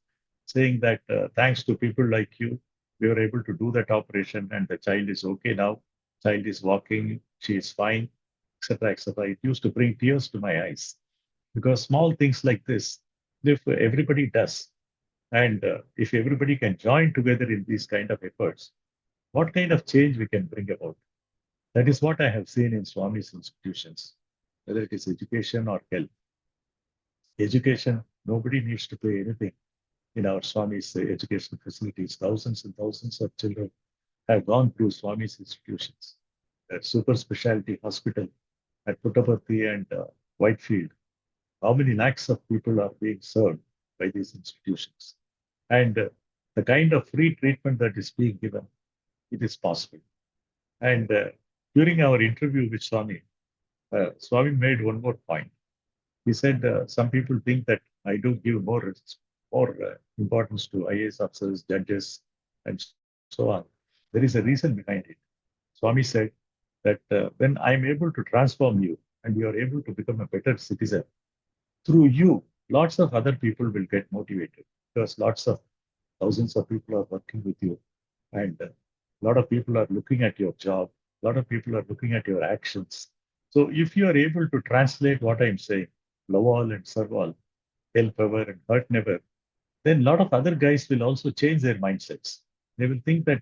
saying that thanks to people like you, we were able to do that operation and the child is okay now. Child is walking, she is fine, etc., etc. It used to bring tears to my eyes because small things like this, if everybody does, and if everybody can join together in these kind of efforts, what kind of change we can bring about? That is what I have seen in Swami's institutions, whether it is education or health. Education, nobody needs to pay anything in our Swami's education facilities. Thousands and thousands of children have gone through Swami's institutions. That super specialty hospital at Puttaparthi and Whitefield, how many lakhs of people are being served by these institutions? And the kind of free treatment that is being given, it is possible. And during our interview with Swami, Swami made one more point. He said, some people think that I do give more importance to IAS officers, judges, and so on. There is a reason behind it. Swami said that when I'm able to transform you and you are able to become a better citizen, through you, lots of other people will get motivated because lots of thousands of people are working with you. And a lot of people are looking at your job. A lot of people are looking at your actions. So if you are able to translate what I'm saying, love all and serve all, help ever and hurt never, then a lot of other guys will also change their mindsets. They will think that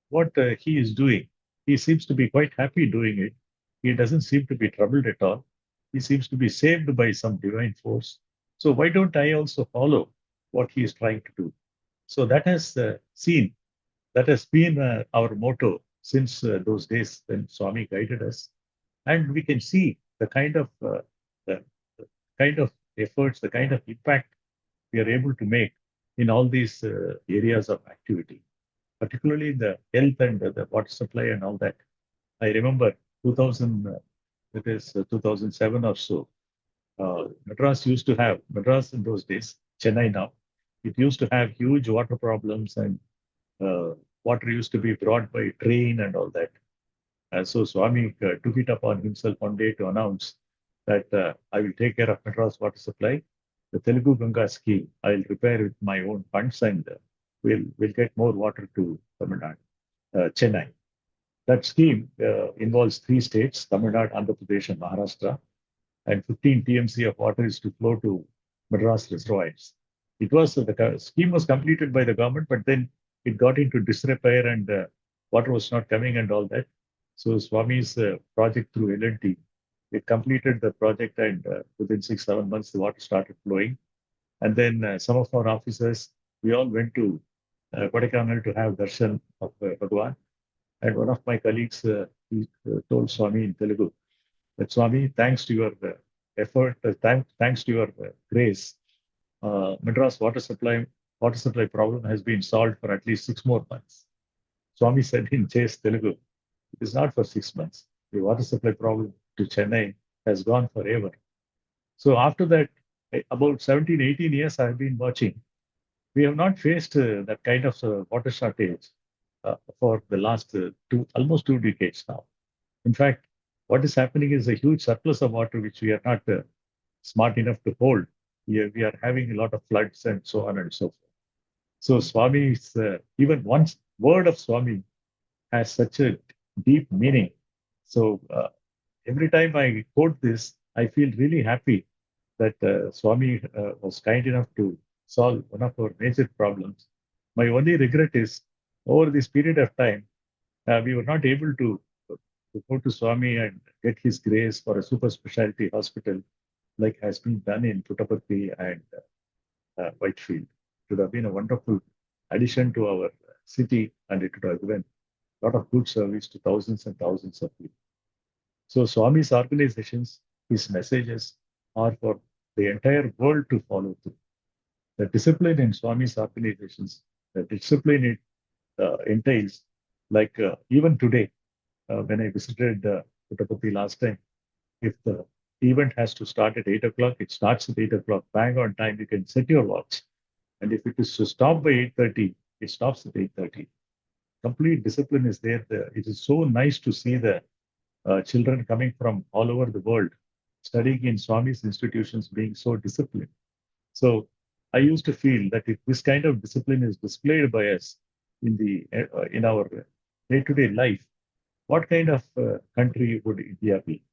what he is doing, he seems to be quite happy doing it. He doesn't seem to be troubled at all. he seems to be saved by some divine force. So why don't I also follow what he is trying to do? So that has been our motto since those days when Swami guided us. And we can see the kind of efforts, the kind of impact we are able to make in all these areas of activity, particularly the health and the water supply and all that. I remember 2000, it is 2007 or so. Madras in those days, Chennai now, it used to have huge water problems, and uh, water used to be brought by train and all that. So Swami took it upon himself one day to announce that I will take care of Madras water supply. The Telugu Ganga scheme, I'll repair with my own funds, and we'll get more water to Tamil Nadu, Chennai. That scheme involves three states, Tamil Nadu, Andhra Pradesh, and Maharashtra, and 15 TMC of water is to flow to Madras reservoirs. The scheme was completed by the government, but then it got into disrepair, and water was not coming and all that. So Swami's project through L&T, it completed the project, and within 6-7 months, the water started flowing. And then some of our officers, we all went to Kodaikanal to have darshan of Bhagwan. And one of my colleagues, he told Swami in Telugu that Swami, thanks to your effort, thanks to your grace, Madras water supply problem has been solved for at least 6 more months. Swami said in Chase Telugu, it is not for 6 months. The water supply problem to Chennai has gone forever. So after that, about 17, 18 years I've been watching. We have not faced that kind of water shortage for the last almost 2 decades now. In fact, what is happening is a huge surplus of water which we are not smart enough to hold. We are having a lot of floods and so on and so forth. So Swami's, even one word of Swami has such a deep meaning. So every time I quote this, I feel really happy that Swami was kind enough to solve one of our major problems. My only regret is over this period of time, we were not able to go to Swami and get his grace for a super specialty hospital like has been done in Puttaparthi and Whitefield. It would have been a wonderful addition to our city, and it would have given a lot of good service to thousands and thousands of people. So Swami's organizations, his messages are for the entire world to follow through. The discipline in Swami's organizations, the discipline it entails, like even today, when I visited Puttaparthi last time, if the event has to start at 8 o'clock, it starts at 8 o'clock, bang on time, you can set your watch. And if it is to stop by 8:30, it stops at 8:30. Complete discipline is there. It is so nice to see the children coming from all over the world studying in Swami's institutions being so disciplined. So I used to feel that if this kind of discipline is displayed by us in our day-to-day life, what kind of country would India be?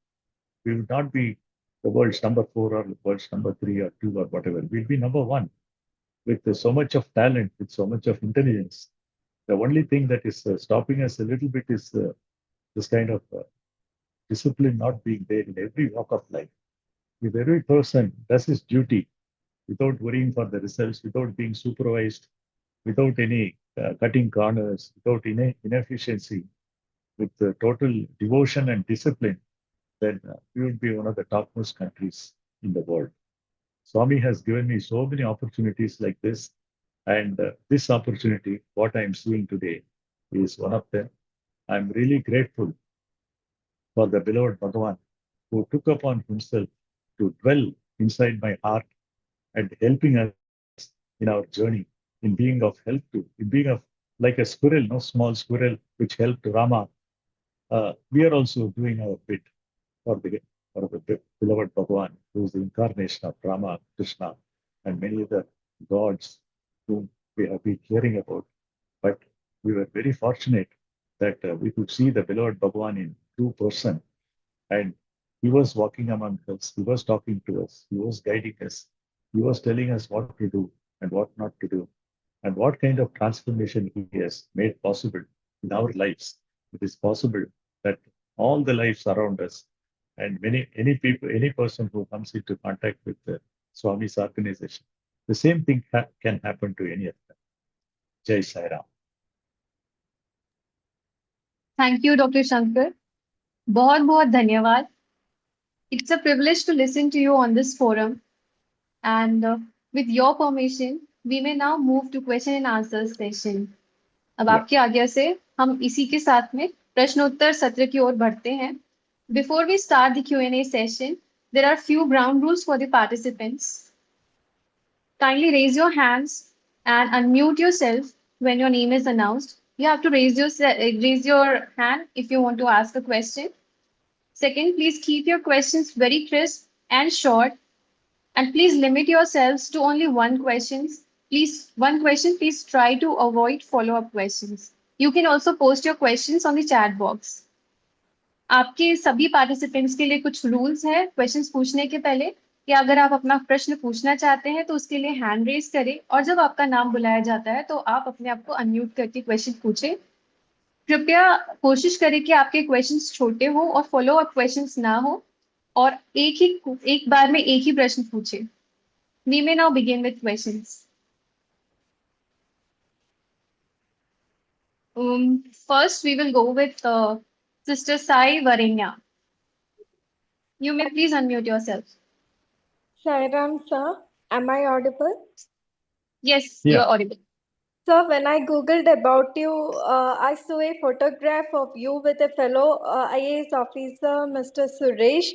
We would not be the world's number 4 or the world's number 3 or 2 or whatever. We'll be number 1 with so much of talent, with so much of intelligence. The only thing that is stopping us a little bit is this kind of discipline not being there in every walk of life. If every person does his duty without worrying for the results, without being supervised, without any cutting corners, without inefficiency, with total devotion and discipline, then we will be one of the topmost countries in the world. Swami has given me so many opportunities like this, and this opportunity, what I am seeing today, is one of them. I'm really grateful for the beloved Bhagavan who took upon himself to dwell inside my heart and helping us in our journey, in being of help in being of like a squirrel, no small squirrel, which helped Rama. We are also doing our bit for the beloved Bhagavan, who is the incarnation of Rama, Krishna, and many other gods whom we have been hearing about. But we were very fortunate that we could see the beloved Bhagavan in true person. And he was walking among us, he was talking to us, he was guiding us, he was telling us what to do and what not to do, and what kind of transformation he has made possible in our lives. It is possible that all the lives around us And any people, any person who comes into contact with the Swami's organization, the same thing can happen to any of them. Jai Sairam. Thank you, Dr. Shankar. बहुत बहुत धन्यवाद. It's a privilege to listen to you on this forum. And with your permission, we may now move to question and answer session. अब Yeah. आपकी आज्ञा से हम इसी के साथ में प्रश्नोत्तर सत्र की ओर बढ़ते हैं. Before we start the Q&A session, there are few ground rules for the participants. Kindly raise your hands and unmute yourself when your name is announced. You have to raise your hand if you want to ask a question. Second, please keep your questions very crisp and short, and please limit yourselves to only one question. Please try to avoid follow-up questions. You can also post your questions on the chat box. आपके सभी participants के लिए कुछ rules है questions पूछने के पहले कि अगर आप अपना प्रश्न पूछना चाहते हैं तो उसके लिए हैंड रेज करें और जब आपका नाम बुलाया जाता है तो आप अपने आप को अनम्यूट करके क्वेश्चन पूछें. कृपया कोशिश करें कि आपके क्वेश्चंस छोटे हो और फॉलो अप क्वेश्चंस ना हो और एक बार में एक ही प्रश्न पूछें. We may now begin with questions. First, we will go with Sister Sai Varenya. You may please unmute yourself. Sairam sir, am I audible? Yes, Yeah. you are audible. Sir, when I googled about you, I saw a photograph of you with a fellow IAS officer, Mr. Suresh,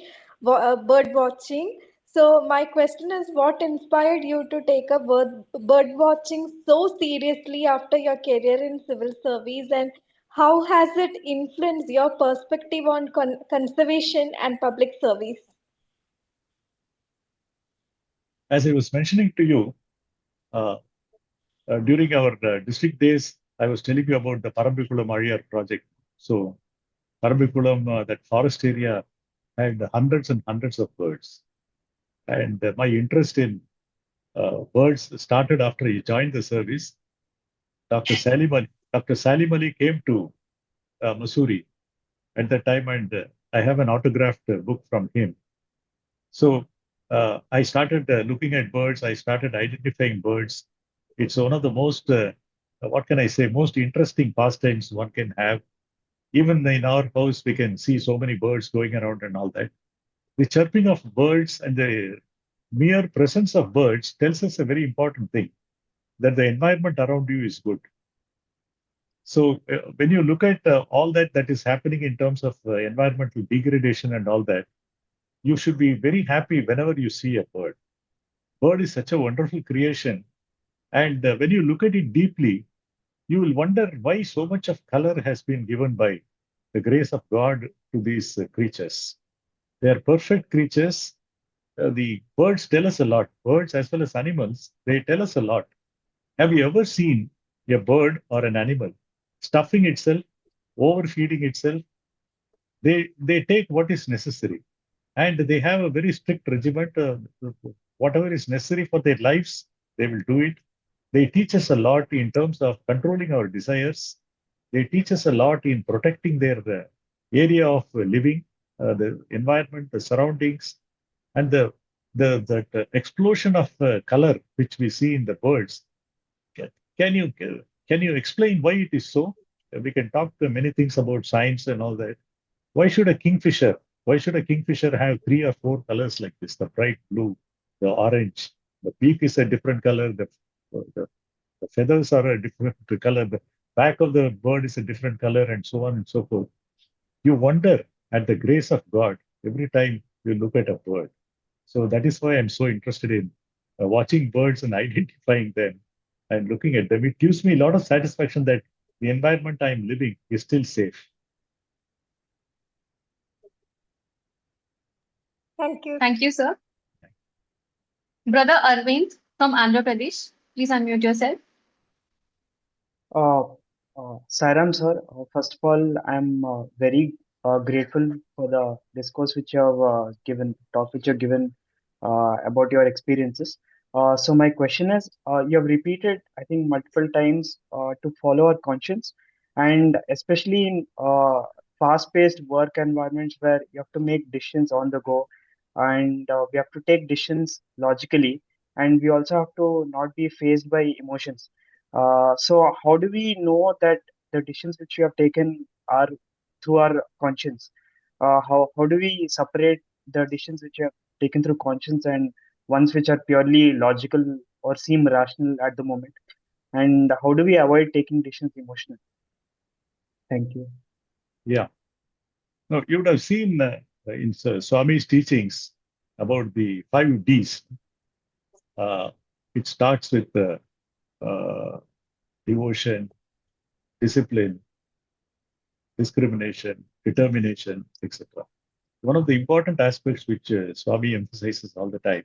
bird watching. So my question is, what inspired you to take up bird watching so seriously after your career in civil service, and how has it influenced your perspective on conservation and public service? As I was mentioning to you, during our district days, I was telling you about the Parambikulam Ariyar project. So, Parambikulam, that forest area, had hundreds and hundreds of birds. And my interest in birds started after he joined the service. Dr. Salim Ali came to Mussoorie at that time, and I have an autographed book from him. So, I started looking at birds. I started identifying birds. It's one of the most, what can I say, most interesting pastimes one can have. Even in our house, we can see so many birds going around and all that. The chirping of birds and the mere presence of birds tells us a very important thing, that the environment around you is good. So when you look at all that is happening in terms of environmental degradation and all that, you should be very happy whenever you see a bird. Bird is such a wonderful creation. And when you look at it deeply, you will wonder why so much of color has been given by the grace of God to these creatures. They are perfect creatures. The birds tell us a lot. Birds as well as animals, they tell us a lot. Have you ever seen a bird or an animal stuffing itself, overfeeding itself? They take what is necessary, and they have a very strict regimen. Whatever is necessary for their lives, they will do it. They teach us a lot in terms of controlling our desires. They teach us a lot in protecting their area of living, the environment, the surroundings, and the explosion of color which we see in the birds. Can you explain why it is so? We can talk many things about science and all that. Why should a kingfisher have 3 or 4 colors like this? The bright blue, the orange, the beak is a different color, the feathers are a different color, the back of the bird is a different color, and so on and so forth. You wonder at the grace of God every time you look at a bird. So that is why I'm so interested in watching birds and identifying them and looking at them. It gives me a lot of satisfaction that the environment I'm living is still safe. Thank you. Thank you, sir. Brother Arvind from Andhra Pradesh, please unmute yourself. Sairam sir, first of all, I'm very grateful for the discourse which you have given, talk which you have given about your experiences. So my question is, you have repeated, I think, multiple times to follow our conscience, and especially in fast-paced work environments where you have to make decisions on the go, and we have to take decisions logically, and we also have to not be faced by emotions. So how do we know that the decisions which we have taken are through our conscience? How do we separate the decisions which we have taken through conscience and ones which are purely logical or seem rational at the moment? And how do we avoid taking decisions emotionally? Thank you. Yeah. No, you would have seen in Swami's teachings about the 5 Ds. It starts with uh, devotion, discipline, discrimination, determination, etc. One of the important aspects which Swami emphasizes all the time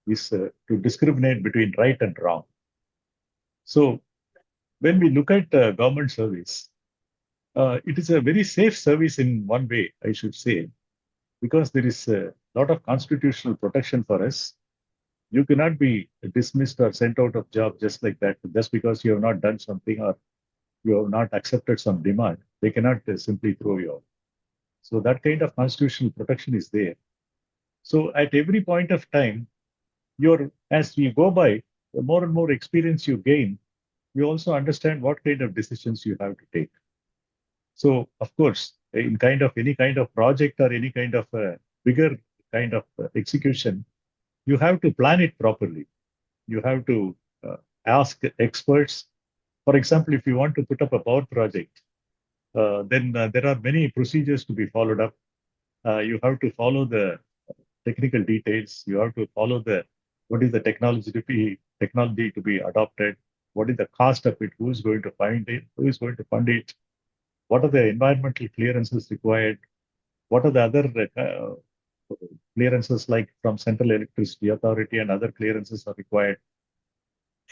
is to discriminate between right and wrong. So when we look at government service, it is a very safe service in one way, I should say, because there is a lot of constitutional protection for us. You cannot be dismissed or sent out of job just like that, just because you have not done something or you have not accepted some demand. They cannot simply throw you out. So that kind of constitutional protection is there. So at every point of time, as you go by, the more and more experience you gain, you also understand what kind of decisions you have to take. So of course, in kind of any kind of project or any kind of bigger kind of execution, you have to plan it properly. You have to ask experts. For example, if you want to put up a power project, then there are many procedures to be followed up. You have to follow the technical details. You have to follow what is the technology to be adopted. What is the cost of it? Who is going to find it? Who is going to fund it? What are the environmental clearances required? What are the other clearances like from Central Electricity Authority and other clearances are required,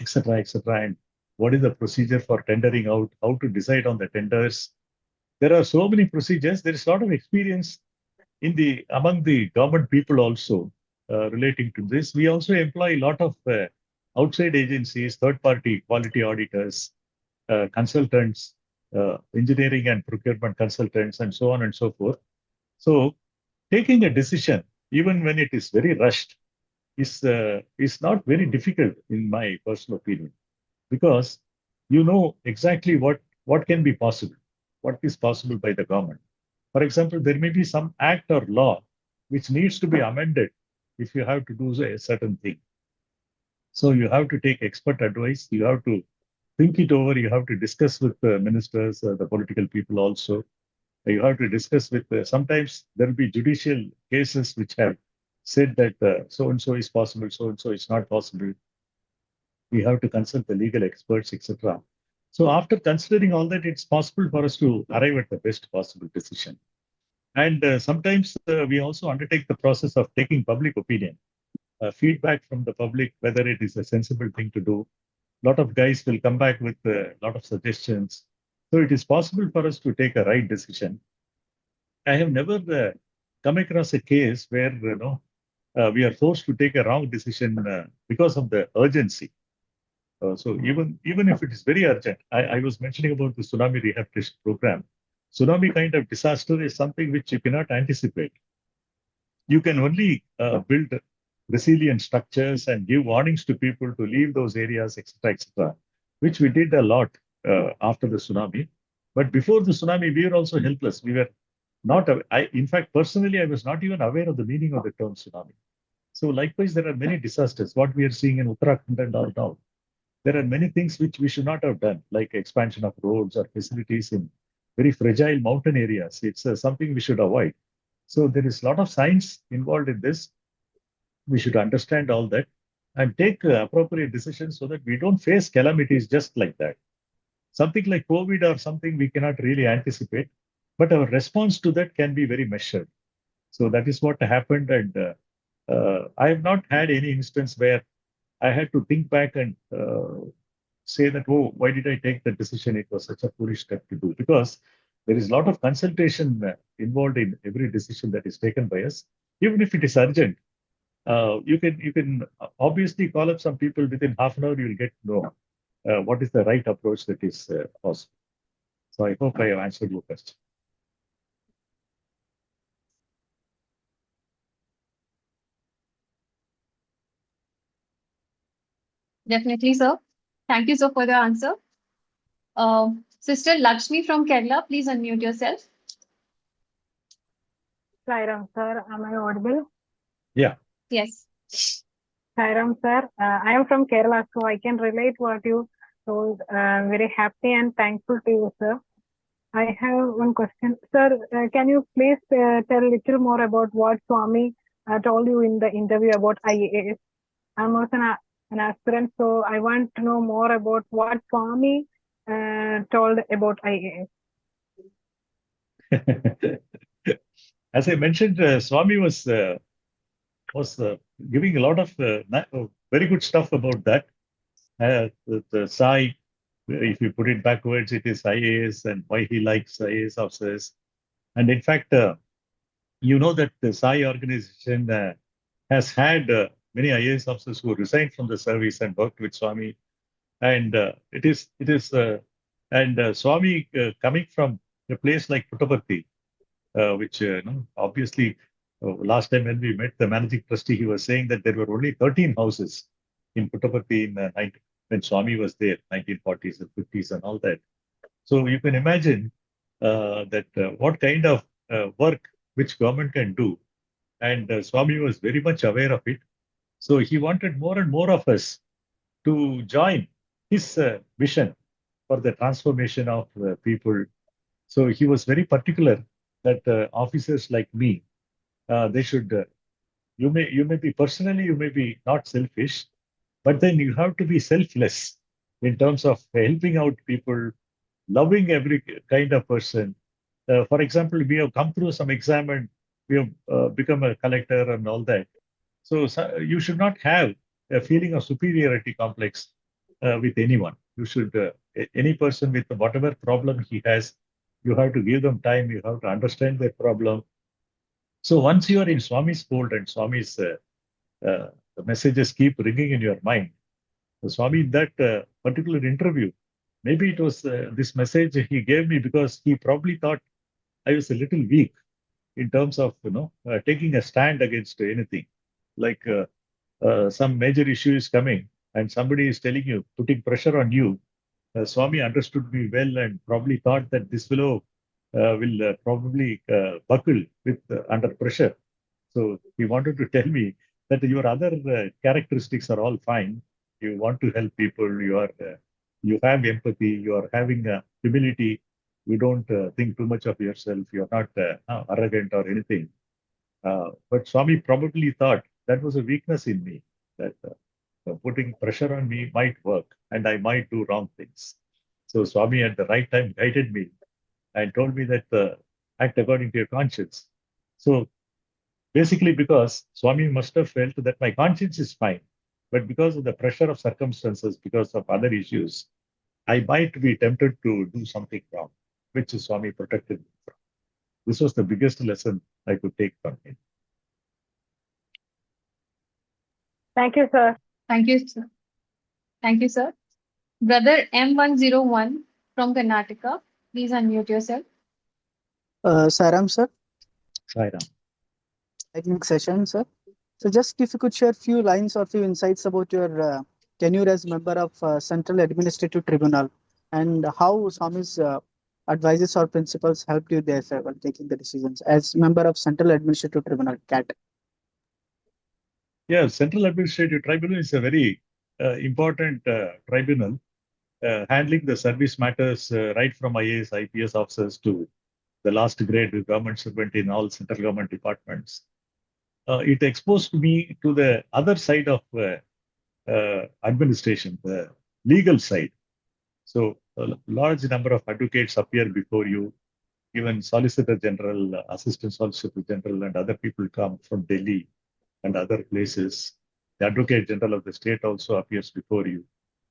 etc., etc. And what is the procedure for tendering out? How to decide on the tenders? There are so many procedures. There is a lot of experience among the government people also relating to this. We also employ a lot of outside agencies, third-party quality auditors, consultants, engineering and procurement consultants, and so on and so forth. So taking a decision, even when it is very rushed, is not very difficult in my personal opinion, because you know exactly what can be possible, what is possible by the government. For example, there may be some act or law which needs to be amended if you have to do a certain thing. So you have to take expert advice. You have to think it over. You have to discuss with the ministers, the political people also. You have to discuss with, sometimes there will be judicial cases which have said that so-and-so is possible, so-and-so is not possible. We have to consult the legal experts, etc. So after considering all that, it's possible for us to arrive at the best possible decision. And sometimes we also undertake the process of taking public opinion, feedback from the public, whether it is a sensible thing to do. A lot of guys will come back with a lot of suggestions. So it is possible for us to take a right decision. I have never come across a case where we are forced to take a wrong decision because of the urgency. So even if it is very urgent, I was mentioning about the tsunami rehabilitation program. Tsunami kind of disaster is something which you cannot anticipate. You can only build resilient structures and give warnings to people to leave those areas, etc., which we did a lot after the tsunami. But before the tsunami, we were also helpless. We were not, in fact, personally, I was not even aware of the meaning of the term tsunami. So likewise, there are many disasters. What we are seeing in Uttarakhand and all now, there are many things which we should not have done, like expansion of roads or facilities in very fragile mountain areas. It's something we should avoid. So there is a lot of science involved in this. We should understand all that and take appropriate decisions so that we don't face calamities just like that. Something like COVID or something we cannot really anticipate, but our response to that can be very measured. So that is what happened. And I have not had any instance where I had to think back and say that, oh, why did I take that decision? It was such a foolish step to do. Because there is a lot of consultation involved in every decision that is taken by us. Even if it is urgent, you can obviously call up some people within half an hour, you will get to know what is the right approach that is possible. So I hope I have answered your question. Definitely, sir. Thank you, sir, for the answer. Sister Lakshmi from Kerala, please unmute yourself. Sairam, sir. Am I audible? Yeah. Yes. Sairam, sir. I am from Kerala, so I can relate what you told. Very happy and thankful to you, sir. I have one question. Sir, can you please tell a little more about what Swami told you in the interview about IAS? I'm also an aspirant, so I want to know more about what Swami told about IAS. As I mentioned, Swami was giving a lot of very good stuff about that. The Sai, if you put it backwards, it is IAS and why he likes IAS officers. And in fact, you know that the Sai organization has had many IAS officers who resigned from the service and worked with Swami. And Swami coming from a place like Puttaparthi, which obviously last time when we met the managing trustee, he was saying that there were only 13 houses in Puttaparthi when Swami was there, 1940s and 50s and all that. So you can imagine that what kind of work which government can do. And Swami was very much aware of it. So he wanted more and more of us to join his vision for the transformation of people. So he was very particular that officers like me, they should, you may be personally, you may be not selfish, but then you have to be selfless in terms of helping out people, loving every kind of person. For example, we have come through some exam and we have become a collector and all that. So you should not have a feeling of superiority complex with anyone. You should, any person with whatever problem he has, you have to give them time, you have to understand their problem. So once you are in Swami's fold and Swami's the messages keep ringing in your mind, the Swami in that particular interview, maybe it was this message he gave me because he probably thought I was a little weak in terms of taking a stand against anything. Like some major issue is coming and somebody is telling you, putting pressure on you. Swami understood me well and probably thought that this fellow will probably buckle with under pressure. So he wanted to tell me that your other characteristics are all fine. You want to help people. You have empathy. You are having humility. You don't think too much of yourself. You're not arrogant or anything. But Swami probably thought that was a weakness in me, that putting pressure on me might work and I might do wrong things. So Swami at the right time guided me and told me that act according to your conscience. So basically because Swami must have felt that my conscience is fine, but because of the pressure of circumstances, because of other issues, I might be tempted to do something wrong, which Swami protected me from. This was the biggest lesson I could take from him. Thank you, sir. Thank you, sir. Thank you, sir. Brother M101 from Karnataka, please unmute yourself. Sairam, sir. Sairam. Technical session, sir. So just if you could share few lines or few insights about your tenure as member of Central Administrative Tribunal and how Swami's advices or principles helped you there, sir, while taking the decisions as member of Central Administrative Tribunal, CAT. Yeah, Central Administrative Tribunal is a very important tribunal handling the service matters right from IAS, IPS officers to the last grade government servant in all central government departments. It exposed me to the other side of administration, the legal side. So a large number of advocates appear before you, even Solicitor General, Assistant Solicitor General, and other people come from Delhi and other places. The Advocate General of the state also appears before you.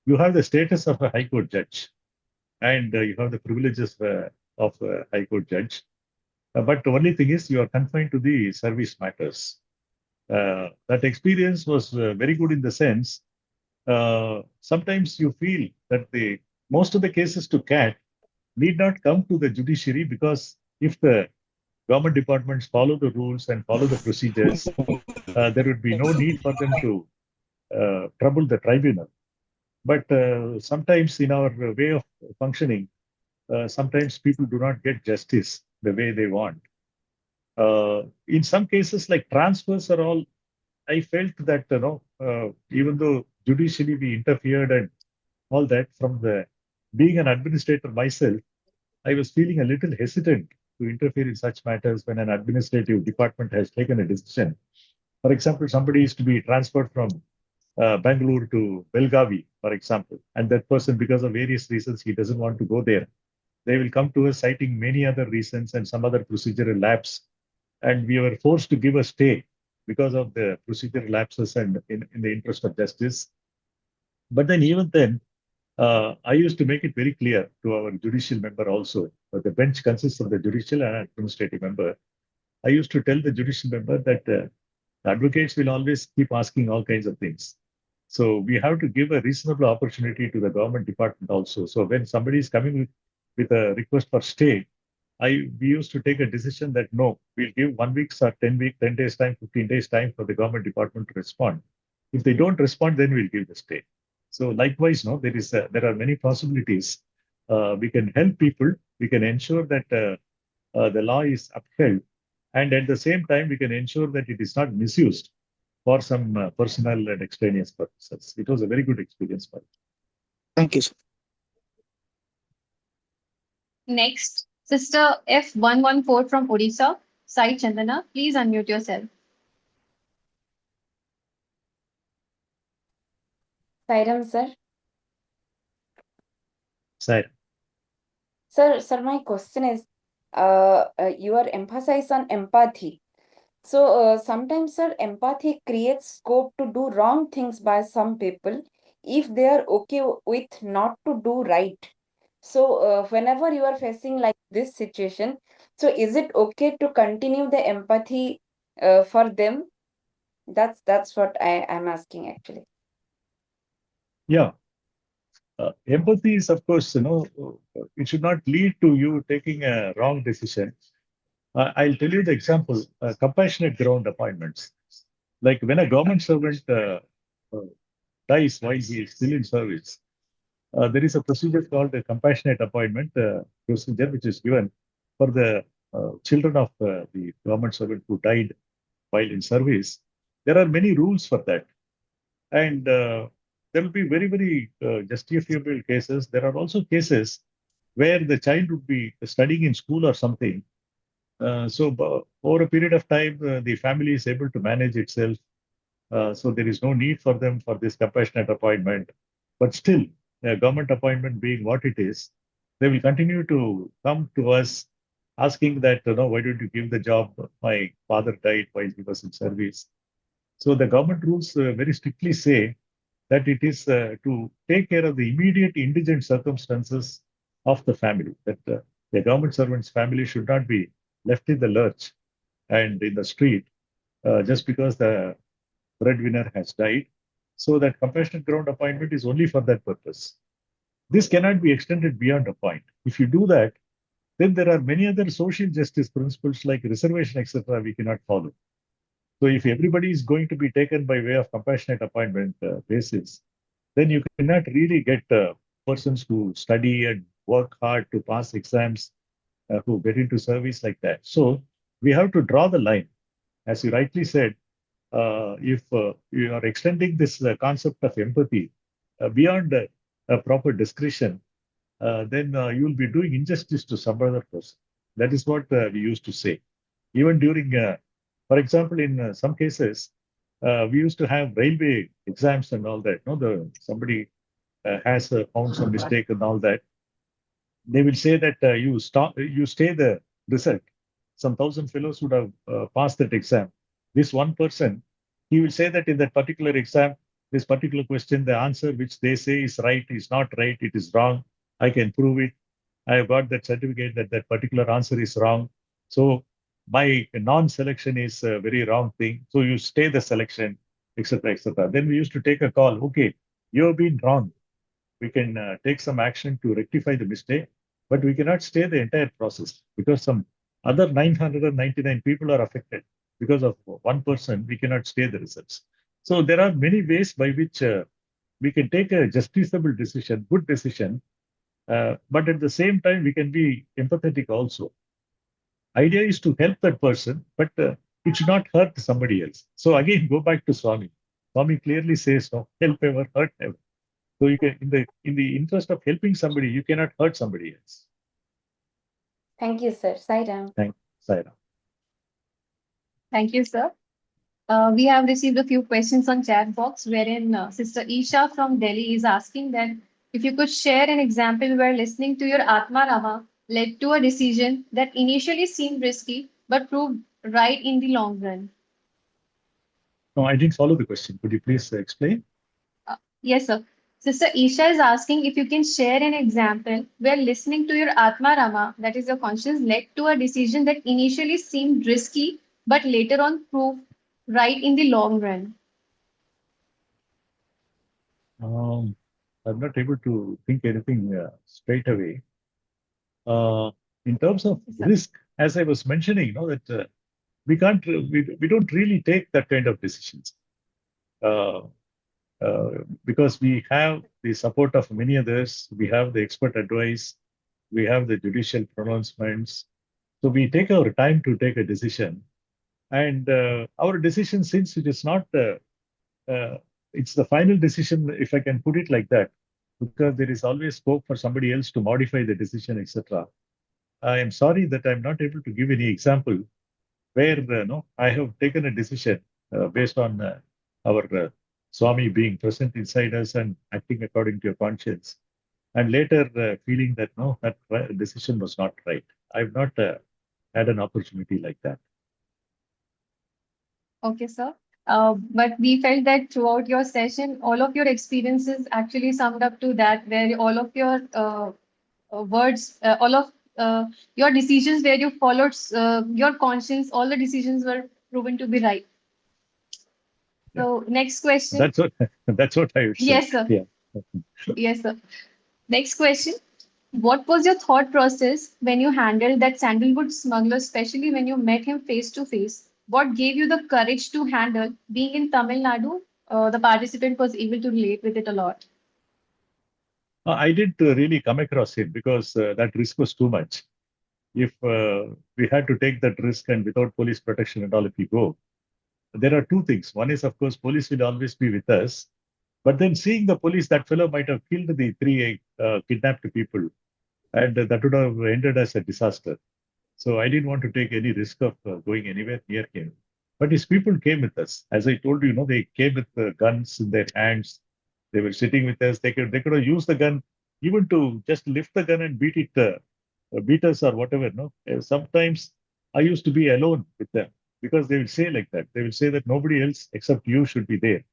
You have the status of a High Court judge, and you have the privileges of a High Court judge. But the only thing is you are confined to the service matters. That experience was very good in the sense, sometimes you feel that most of the cases to CAT need not come to the judiciary because if the government departments follow the rules and follow the procedures, there would be no need for them to trouble the tribunal. But sometimes in our way of functioning, sometimes people do not get justice the way they want. In some cases, like transfers are all, I felt that, even though judicially we interfered and all that, from the being an administrator myself, I was feeling a little hesitant to interfere in such matters when an administrative department has taken a decision. For example, somebody is to be transferred from Bangalore to Belgavi, for example, and that person, because of various reasons, he doesn't want to go there. They will come to us citing many other reasons and some other procedural lapse, and we were forced to give a stay because of the procedural lapses and in the interest of justice. But then, even then, I used to make it very clear to our judicial member also. The bench consists of the judicial and administrative member. I used to tell the judicial member that the advocates will always keep asking all kinds of things. So we have to give a reasonable opportunity to the government department also. So when somebody is coming with a request for stay, we used to take a decision that no, we'll give 1 week or 10 days time, 15 days time for the government department to respond. If they don't respond, then we'll give the stay. So likewise, no, there are many possibilities. We can help people. We can ensure that the law is upheld, and at the same time, we can ensure that it is not misused for some personal and extraneous purposes. It was a very good experience for me. Thank you, sir. Next, Sister F114 from Odisha, Sai Chandana. Please unmute yourself. Sairam, sir. Sir, my question is, you are emphasized on empathy. So sometimes, sir, empathy creates scope to do wrong things by some people if they are okay with not to do right. So whenever you are facing like this situation, so is it okay to continue the empathy for them? That's what I am asking actually. Yeah. Empathy is, of course, it should not lead to you taking a wrong decision. I'll tell you the example, compassionate ground appointments. Like when a government servant dies while he is still in service, there is a procedure called the compassionate appointment procedure, which is given for the children of the government servant who died while in service. There are many rules for that. And there will be very, very justifiable cases. There are also cases where the child would be studying in school or something. So over a period of time, the family is able to manage itself. So there is no need for them for this compassionate appointment. But still, a government appointment being what it is, they will continue to come to us asking that, why don't you give the job? My father died while he was in service. So the government rules very strictly say that it is to take care of the immediate indigent circumstances of the family, that the government servant's family should not be left in the lurch and in the street just because the breadwinner has died. So that compassionate ground appointment is only for that purpose. This cannot be extended beyond a point. If you do that, then there are many other social justice principles like reservation, etc., we cannot follow. So if everybody is going to be taken by way of compassionate appointment basis, then you cannot really get persons who study and work hard to pass exams, who get into service like that. So we have to draw the line. As you rightly said, if you are extending this concept of empathy beyond a proper discretion, then you will be doing injustice to some other person. That is what we used to say. Even during, for example, in some cases, we used to have railway exams and all that. Somebody has found some mistake and all that. They will say that you stay the result. Some 1,000 fellows would have passed that exam. This one person, he will say that in that particular exam, this particular question, the answer which they say is right is not right, it is wrong. I can prove it. I have got that certificate that that particular answer is wrong. So my non-selection is a very wrong thing. So you stay the selection, etc., etc. Then we used to take a call. Okay, you have been wrong. We can take some action to rectify the mistake, but we cannot stay the entire process because some other 999 people are affected. Because of one person, we cannot stay the results. So there are many ways by which we can take a justifiable decision, good decision, but at the same time, we can be empathetic also. Idea is to help that person, but it should not hurt somebody else. So again, go back to Swami. Swami clearly says, no, help ever, hurt never. So you can, in the interest of helping somebody, you cannot hurt somebody else. Thank you, sir. Sairam. Thank you, Sairam. Thank you, sir. We have received a few questions on chat box wherein Sister Isha from Delhi is asking that if you could share an example where listening to your Atmarama led to a decision that initially seemed risky but proved right in the long run. No, I didn't follow the question. Could you please explain? Yes, sir. Sister Isha is asking if you can share an example where listening to your Atmarama, that is your conscience, led to a decision that initially seemed risky but later on proved right in the long run. I'm not able to think anything straight away. In terms of risk, as I was mentioning, you know, that we can't, we don't really take that kind of decisions. Because we have the support of many others, we have the expert advice, we have the judicial pronouncements. So we take our time to take a decision. And our decision, since it is not, it's the final decision, if I can put it like that, because there is always scope for somebody else to modify the decision, etc. I am sorry that I'm not able to give any example where no, I have taken a decision based on our Swami being present inside us and acting according to your conscience, and later feeling that no, that decision was not right. I've not had an opportunity like that. Okay, sir. But we felt that throughout your session, all of your experiences actually summed up to that, where all of your words, all of your decisions where you followed your conscience, all the decisions were proven to be right. So next question. That's what I would say. Yes, sir. Yeah. Yes, sir. Next question. What was your thought process when you handled that sandalwood smuggler, especially when you met him face to face? What gave you the courage to handle being in Tamil Nadu? The participant was able to relate with it a lot. I didn't really come across him because that risk was too much. If we had to take that risk and without police protection and all, if we go, there are two things. One is, of course, police will always be with us. But then seeing the police, that fellow might have killed the three kidnapped people. And that would have ended as a disaster. So I didn't want to take any risk of going anywhere near him. But his people came with us. As I told you, they came with guns in their hands. They were sitting with us. They could have used the gun even to just lift the gun and beat it, beat us or whatever. No, sometimes I used to be alone with them because they will say like that. They will say that nobody else except you should be there.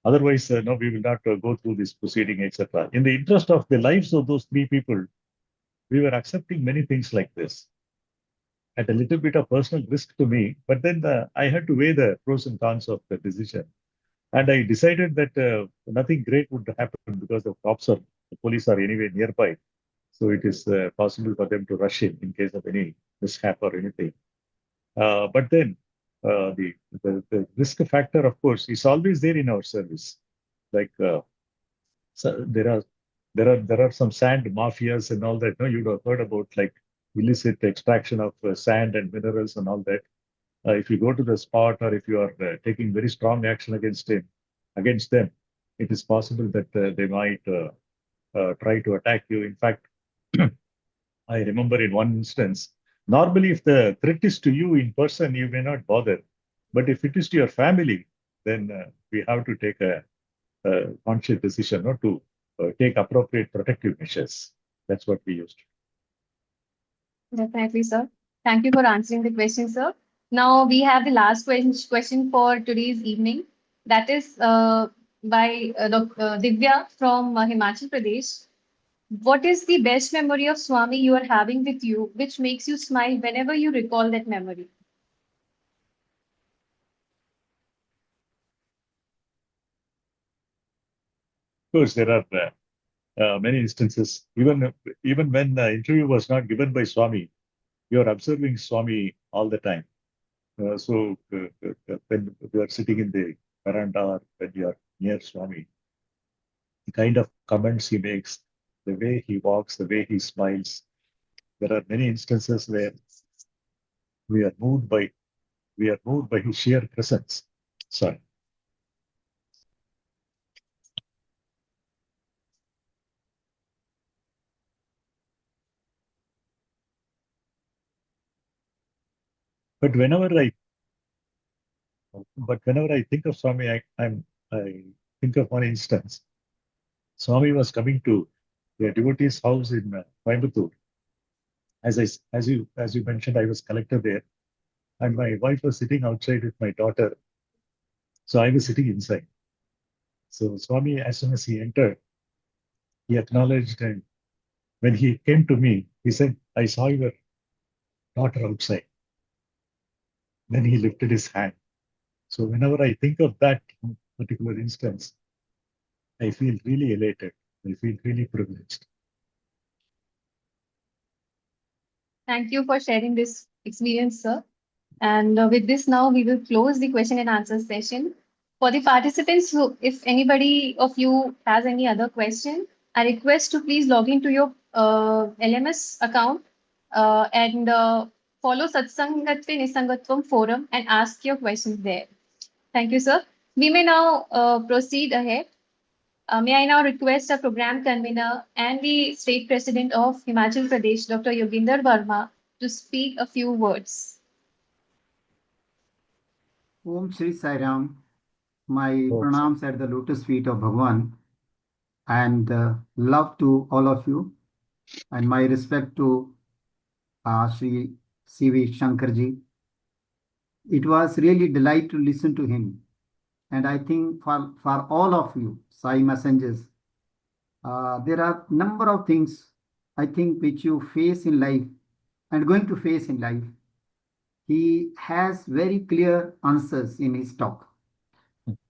Otherwise, no, we will not go through this proceeding, etc. In the interest of the lives of those three people, we were accepting many things like this at a little bit of personal risk to me. But then I had to weigh the pros and cons of the decision. And I decided that nothing great would happen because the police are anyway nearby. So it is possible for them to rush in case of any mishap or anything. But then the risk factor, of course, is always there in our service. Like so there are some sand mafias and all that. No, you'd have heard about like illicit extraction of sand and minerals and all that. If you go to the spot or if you are taking very strong action against them, it is possible that they might try to attack you. In fact, I remember in one instance, normally if the threat is to you in person, you may not bother. But if it is to your family, then we have to take a conscious decision not to take appropriate protective measures. That's what we used to do. Definitely, sir. Thank you for answering the question, sir. Now we have the last question for today's evening. That is by Divya from Himachal Pradesh. What is the best memory of Swami you are having with you, which makes you smile whenever you recall that memory? Of course, there are many instances. Even when the interview was not given by Swami, you are observing Swami all the time. When you are sitting in the veranda or when you are near Swami, kind of comments he makes, the way he walks, the way he smiles. There are many instances where we are moved by his sheer presence. Sorry. But whenever I think of Swami, I think of one instance. Swami was coming to a devotee's house in Coimbatore. As you mentioned, I was collector there, and my wife was sitting outside with my daughter. So I was sitting inside. So Swami, as soon as he entered, he acknowledged, and when he came to me, he said, "I saw your daughter outside." Then he lifted his hand. So whenever I think of that particular instance, I feel really elated. I feel really privileged. Thank you for sharing this experience, sir. And with this, now we will close the question and answer session. For the participants, who, if anybody of you has any other question, I request to please log into your LMS account and follow Satsangatve Nissangatvam forum and ask your questions there. Thank you, sir. We may now proceed ahead. May I now request our program convener and the state president of Himachal Pradesh, Dr. Yoginder Verma, to speak a few words. Om Sri Sairam. My pranams at the lotus feet of Bhagwan, and love to all of you, and my respect to Sri C.V. Shankarji. It was really delight to listen to him, and I think for all of you Sai messengers, there are number of things I think which you face in life and going to face in life. He has very clear answers in his talk.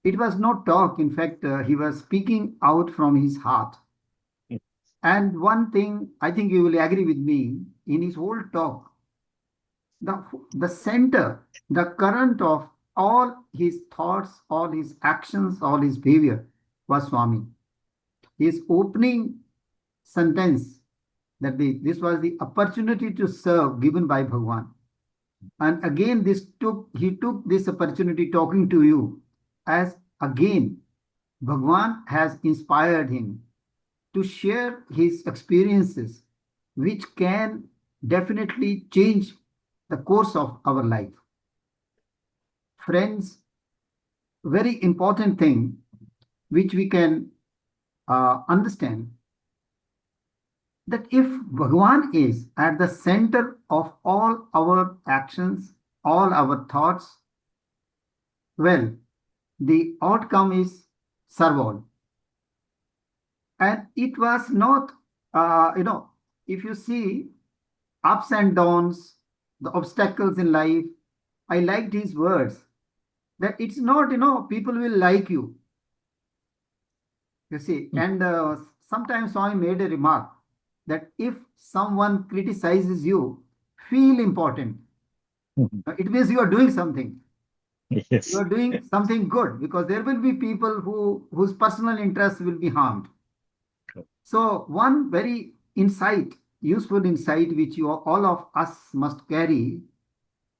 It was not talk, in fact, he was speaking out from his heart. And one thing, I think you will agree with me, in his whole talk, the center, the current of all his thoughts, all his actions, all his behavior was Swami. His opening sentence, that this was the opportunity to serve given by Bhagwan. And again, he took this opportunity talking to you as again Bhagwan has inspired him to share his experiences, which can definitely change the course of our life. Friends, very important thing which we can understand, that if Bhagwan is at the center of all our actions, all our thoughts, well, the outcome is serve all. And it was not, if you see ups and downs, the obstacles in life, I liked his words, that it's not, people will like you. You see, and sometimes Swami made a remark that if someone criticizes you, feel important. It means you are doing something. Yes. You are doing something good, because there will be people whose personal interests will be harmed. So one very useful insight which all of us must carry: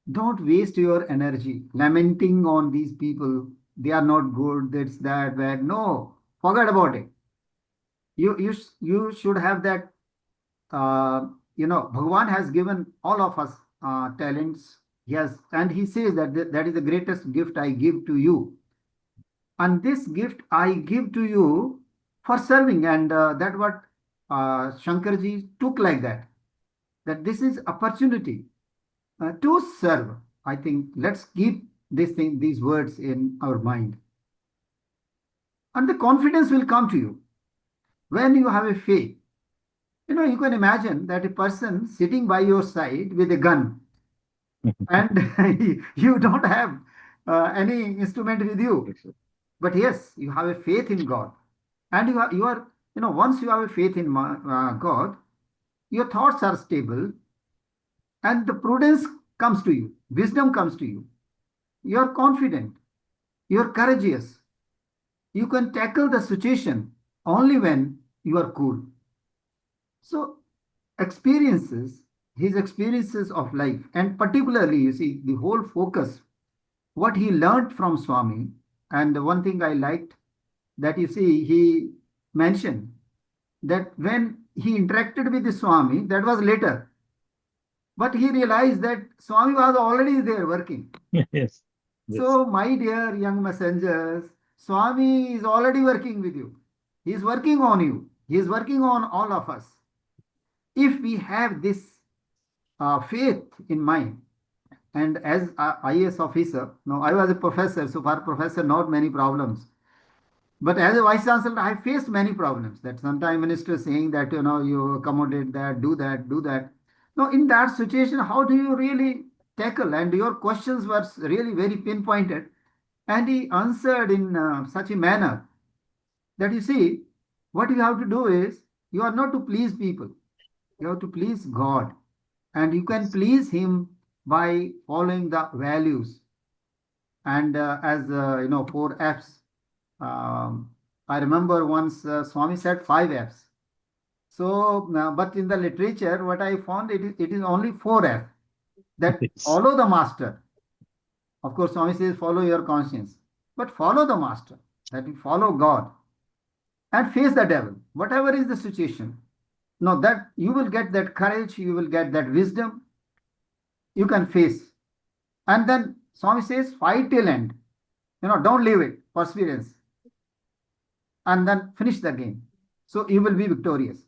don't waste your energy lamenting on these people. They are not good, that's that, bad. No, forget about it. You should have that, Bhagwan has given all of us talents. Yes, and he says that is the greatest gift I give to you. And this gift I give to you for serving. And that what Shankarji took like that. That this is opportunity to serve. I think let's keep these words in our mind. And the confidence will come to you when you have a faith. You can imagine that a person sitting by your side with a gun, and you don't have any instrument with you. But yes, you have a faith in God. And you are once you have a faith in God, your thoughts are stable, and the prudence comes to you, wisdom comes to you. You are confident, you are courageous. You can tackle the situation only when you are cool. So his experiences of life, and particularly, you see, the whole focus, what he learned from Swami, and one thing I liked, that you see, he mentioned that when he interacted with the Swami, that was later, but he realized that Swami was already there working. Yes. So, my dear young messengers, Swami is already working with you. He is working on you. He is working on all of us. If we have this faith in mind, and as a IAS officer, now I was a professor, so for professor, not many problems. But as a vice chancellor, I faced many problems. That sometimes minister saying that you accommodate that, do that, do that. Now, in that situation, how do you really tackle? And your questions were really very pinpointed, and he answered in such a manner that you see, what you have to do is you are not to please people, you have to please God, and you can please Him by following the values. And as 4 F's. I remember once Swami said 5 F's. So, but in the literature, what I found, it is only 4 F. That follow the master. Of course, Swami says follow your conscience, but follow the master. That you follow God and face the devil, whatever is the situation. Now that you will get that courage, you will get that wisdom, you can face. And then Swami says, fight till end. Don't leave it, perseverance. And then finish the game. So you will be victorious.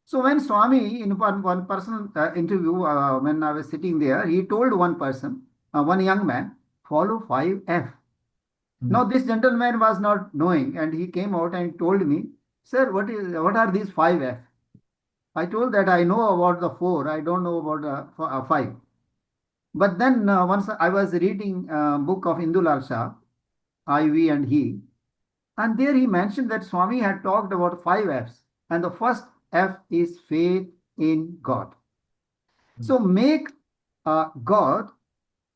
So when Swami, in one personal interview, when I was sitting there, he told one person, one young man, follow 5 F. Now this gentleman was not knowing, and he came out and told me, sir, what are these 5 F? I told that I know about the 4, I don't know about 5. But then once I was reading book of Indulal Shah, I.V. and he, and there he mentioned that Swami had talked about 5 F's, and the first F is faith in God. So make God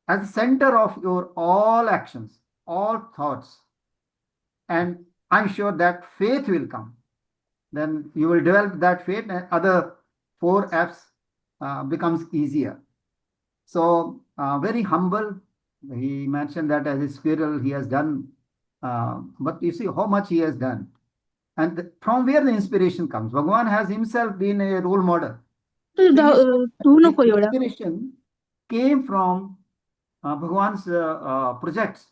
as the center of your all actions, all thoughts, and I'm sure that faith will come. Then you will develop that faith, and other 4 F's becomes easier. So very humble. He mentioned that as a squirrel he has done, but you see how much he has done. And from where the inspiration comes. Bhagavan has himself been a role model. So his inspiration came from Bhagavan's projects.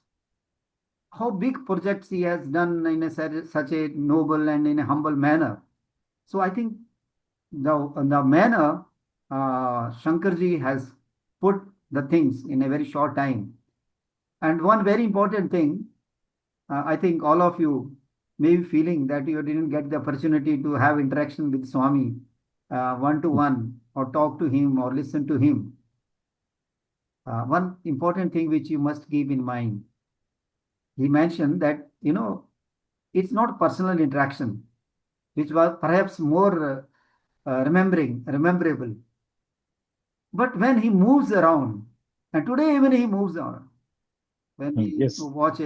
How big projects he has done in such a noble and in a humble manner. So I think the manner Shankarji has put the things in a very short time. And one very important thing, I think all of you may be feeling that you didn't get the opportunity to have interaction with Swami one-to-one, or talk to him or listen to him. One important thing which you must keep in mind, he mentioned that, it's not personal interaction, which was perhaps more rememberable. But when he moves around, and today even he moves around, when we watch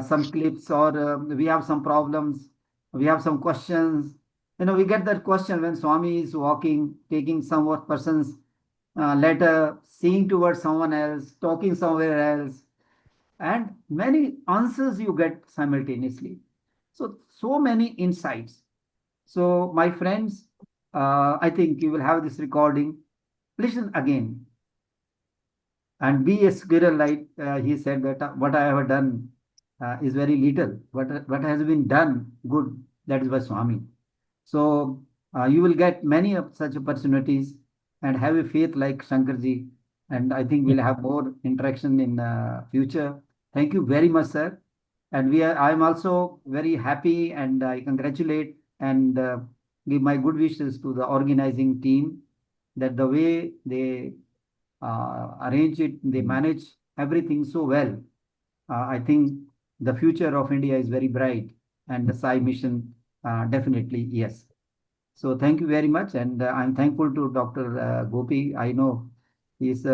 some clips, or we have some problems, we have some questions, we get that question when Swami is walking, taking some person's letter, seeing towards someone else, talking somewhere else, and many answers you get simultaneously. So many insights. So my friends, I think you will have this recording. Listen again. And be a squirrel, like he said that what I have done is very little. What has been done good, that is by Swami. So you will get many of such opportunities, and have a faith like Shankarji. And I think we'll have more interaction in future. Thank you very much, sir. And I'm also very happy, and I congratulate and give my good wishes to the organizing team, that the way they arrange it, they manage everything so well. I think the future of India is very bright, and the Sai mission definitely yes. So thank you very much, and I'm thankful to Dr. Gopi. I know he's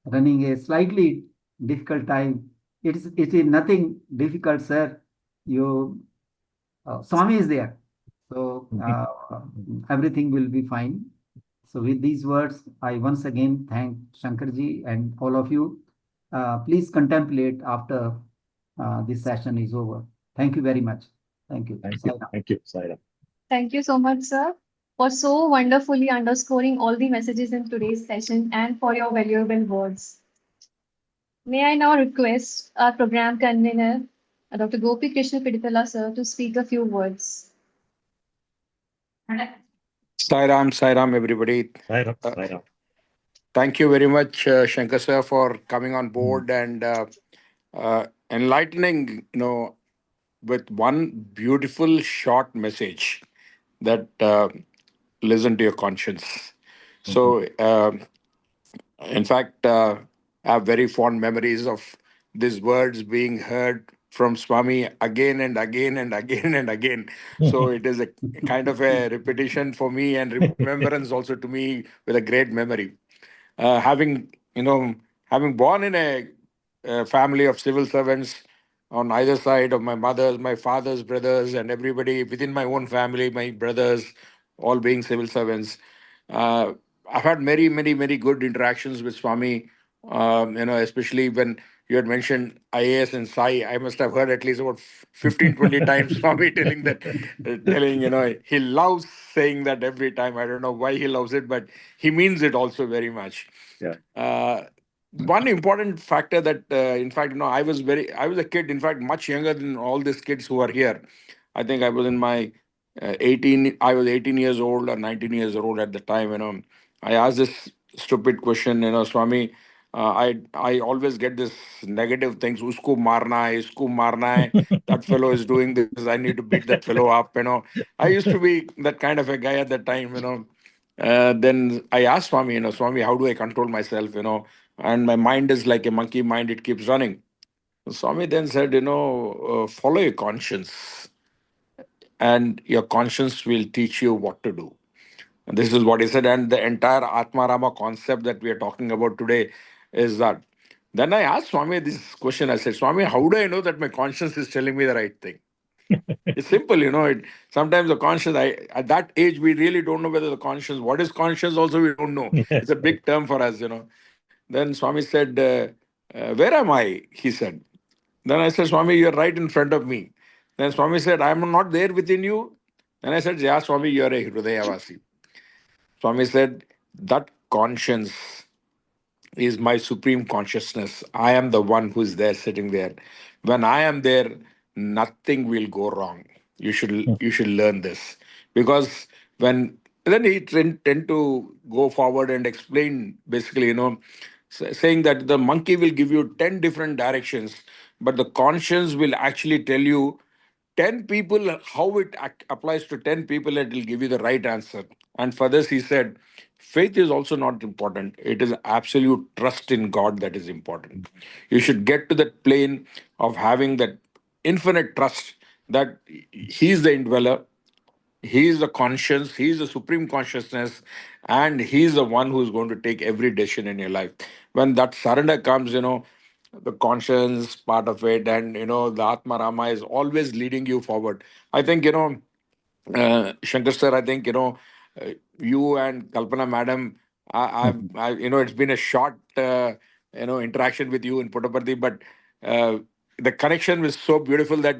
running a slightly difficult time. It is nothing difficult, sir. You Swami is there. So everything will be fine. So with these words, I once again thank Shankarji and all of you. Please contemplate after this session is over. Thank you very much. Thank you. Thank you, Sairam. Thank you so much, sir, for so wonderfully underscoring all the messages in today's session and for your valuable words. May I now request our program convener, Dr. Gopi Krishna Piditala, sir, to speak a few words. Sairam, everybody. Sairam. Thank you very much, Shankar sir, for coming on board and enlightening, with one beautiful short message that listen to your conscience. So, in fact, I have very fond memories of these words being heard from Swami again and again and again and again. So it is a kind of a repetition for me and remembrance also to me with a great memory. Having born in a family of civil servants on either side of my mother's, my father's brothers, and everybody within my own family, my brothers, all being civil servants. Uh, I've had many, many, many good interactions with Swami. Especially when you had mentioned IAS and Sai, I must have heard at least about 15, 20 times Swami telling, he loves saying that every time. I don't know why he loves it, but he means it also very much. Yeah. One important factor that, in fact, I was a kid, in fact, much younger than all these kids who are here. I think I was in my 18 years old or 19 years old at the time. I asked this stupid question, Swami, I always get this negative things, usko marna hai, that fellow is doing this, I need to beat that fellow up. I used to be that kind of a guy at that time. Then I asked Swami, Swami, how do I control myself? And my mind is like a monkey mind, it keeps running. Swami then said, follow your conscience, and your conscience will teach you what to do. And this is what he said, and the entire Atmarama concept that we are talking about today is that. Then I asked Swami this question. I said, Swami, how do I know that my conscience is telling me the right thing? It's simple. Sometimes the conscience, at that age, we really don't know whether the conscience, what is conscience also, we don't know. It's a big term for us. Then Swami said, where am I? He said. Then I said, Swami, you're right in front of me. Then Swami said, I'm not there within you. Then I said, yeah, Swami, you're a Hridayavasi. Swami said, that conscience is my supreme consciousness. I am the one who is there sitting there. When I am there, nothing will go wrong. You should learn this. Because when then he tend to go forward and explain basically, saying that the monkey will give you 10 different directions, but the conscience will actually tell you 10 people, how it applies to 10 people, it will give you the right answer. And for this, he said, faith is also not important. It is absolute trust in God that is important. You should get to that plane of having that infinite trust that He is the indweller, He is the conscience, He is the supreme consciousness, and He is the one who is going to take every decision in your life. When that surrender comes, the conscience part of it, and the Atmarama is always leading you forward. I think, Shankar sir, I think, you and Kalpana madam, it's been a short, interaction with you in Puttaparthi, but the connection was so beautiful that,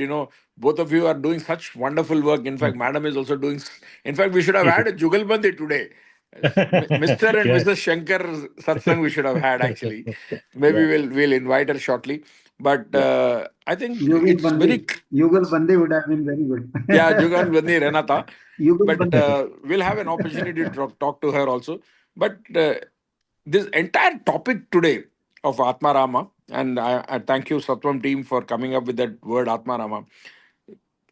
both of you are doing such wonderful work. In fact, madam is also doing, in fact, we should have had a Jugalbandi today. Mr. and Mrs. Shankar Satsang we should have had actually. Maybe we'll invite her shortly. But I think it's very Yugal Bande would have been very good. yeah, Jugal Bandi Renata. Yugal But Bande. we'll have an opportunity to talk to her also. But this entire topic today of Atmarama, and I thank you, Sattvam team, for coming up with that word Atmarama.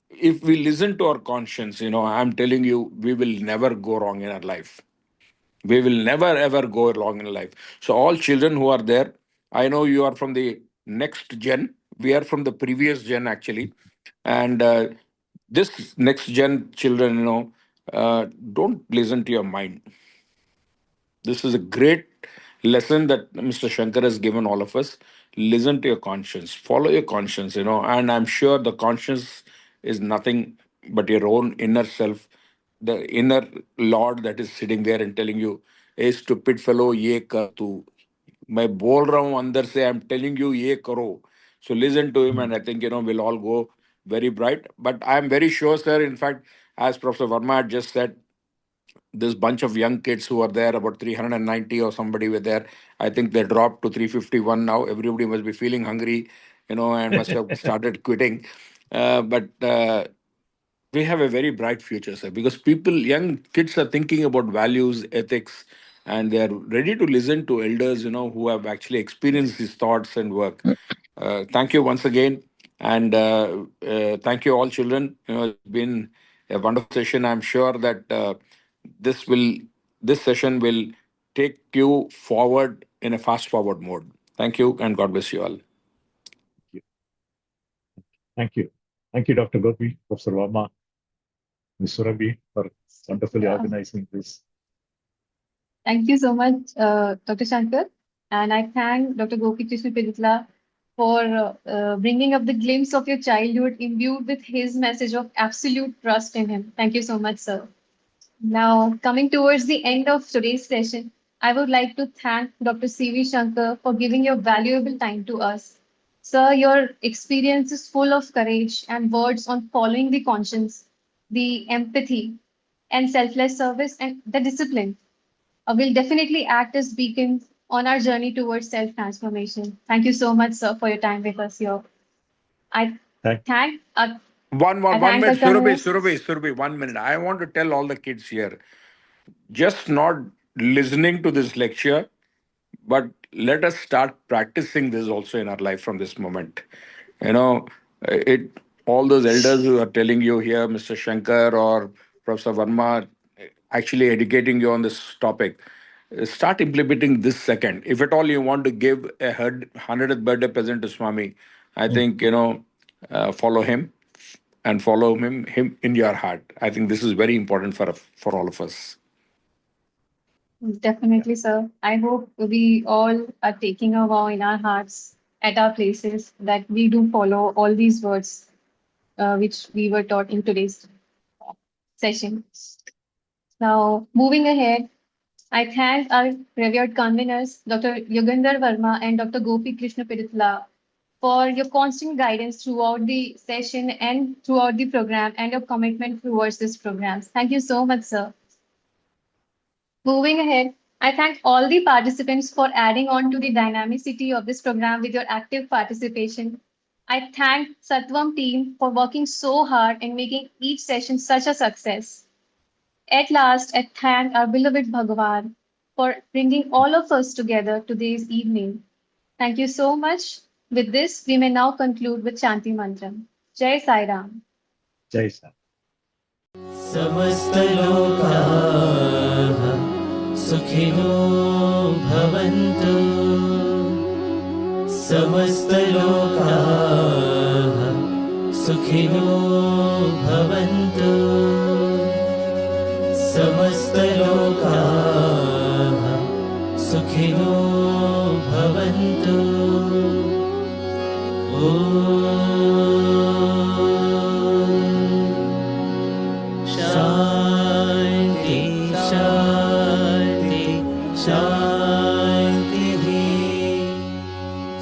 If we listen to our conscience, I'm telling you, we will never go wrong in our life. We will never ever go wrong in life. So, all children who are there, I know you are from the next gen. We are from the previous gen actually. And this next gen children, don't listen to your mind. This is a great lesson that Mr. Shankar has given all of us. Listen to your conscience, follow your conscience, and I'm sure the conscience is nothing but your own inner self, the inner Lord that is sitting there and telling you, "Hey, stupid fellow, ye kar tu." मैं बोल रहा हूँ अंदर से, I'm telling you, ये करो. So listen to him, and I think we'll all go very bright. But I'm very sure, sir. In fact, as Professor Verma had just said, this bunch of young kids who are there, about 390 or somebody were there. I think they dropped to 351 now. Everybody must be feeling hungry, and must have started quitting. But we have a very bright future, sir, because young kids are thinking about values, ethics, and they are ready to listen to elders, who have actually experienced these thoughts and work. Thank you once again. And thank you all children. It's been a wonderful session. I'm sure that this will this session will take you forward in a fast forward mode. Thank you, and God bless you all. Thank you. Thank you, Dr. Gopi, Professor Verma, Ms. Surabhi, for wonderfully organizing this. Thank you so much, Dr. Shankar. And I thank Dr. Gopi Krishna Piditla for bringing up the glimpse of your childhood imbued with his message of absolute trust in him. Thank you so much, sir. Now, coming towards the end of today's session, I would like to thank Dr. C.V. Shankar for giving your valuable time to us. Sir, your experience is full of courage and words on following the conscience, the empathy, and selfless service, and the discipline will definitely act as beacons on our journey towards self-transformation. Thank you so much, sir, for your time with us here. I thank our One I thank minute, our Surabhi, 1 minute. I want to tell all the kids here, just not listening to this lecture, but let us start practicing this also in our life from this moment. You know, it all those elders who are telling you here, Mr. Shankar or Professor Verma, actually educating you on this topic. Start implementing this second. If at all you want to give a 100th birthday present to Swami, I think, follow him and follow him in your heart. I think this is very important for all of us. Definitely, sir. I hope we all are taking a vow in our hearts at our places that we do follow all these words which we were taught in today's session. Now, moving ahead, I thank our revered conveners, Dr. Yogandhar Verma and Dr. Gopi Krishna Piditla, for your constant guidance throughout the session and throughout the program and your commitment towards this program. Thank you so much, sir. Moving ahead, I thank all the participants for adding on to the dynamicity of this program with your active participation. I thank Sattvam team for working so hard and making each session such a success. At last, I thank our beloved Bhagavan for bringing all of us together today's evening. Thank you so much. With this, we may now conclude with Shanti Mantram. Jai Sairam. Jai Sairam. समस्त लोकाः सुखिनो भवन्तु समस्त लोकाः सुखिनो भवन्तु समस्त लोकाः सुखिनो भवन्तु शांति शांति शांति।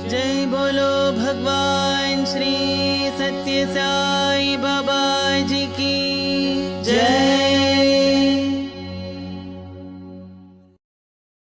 जय बोलो भगवान श्री सत्य साई बाबा जी की जय।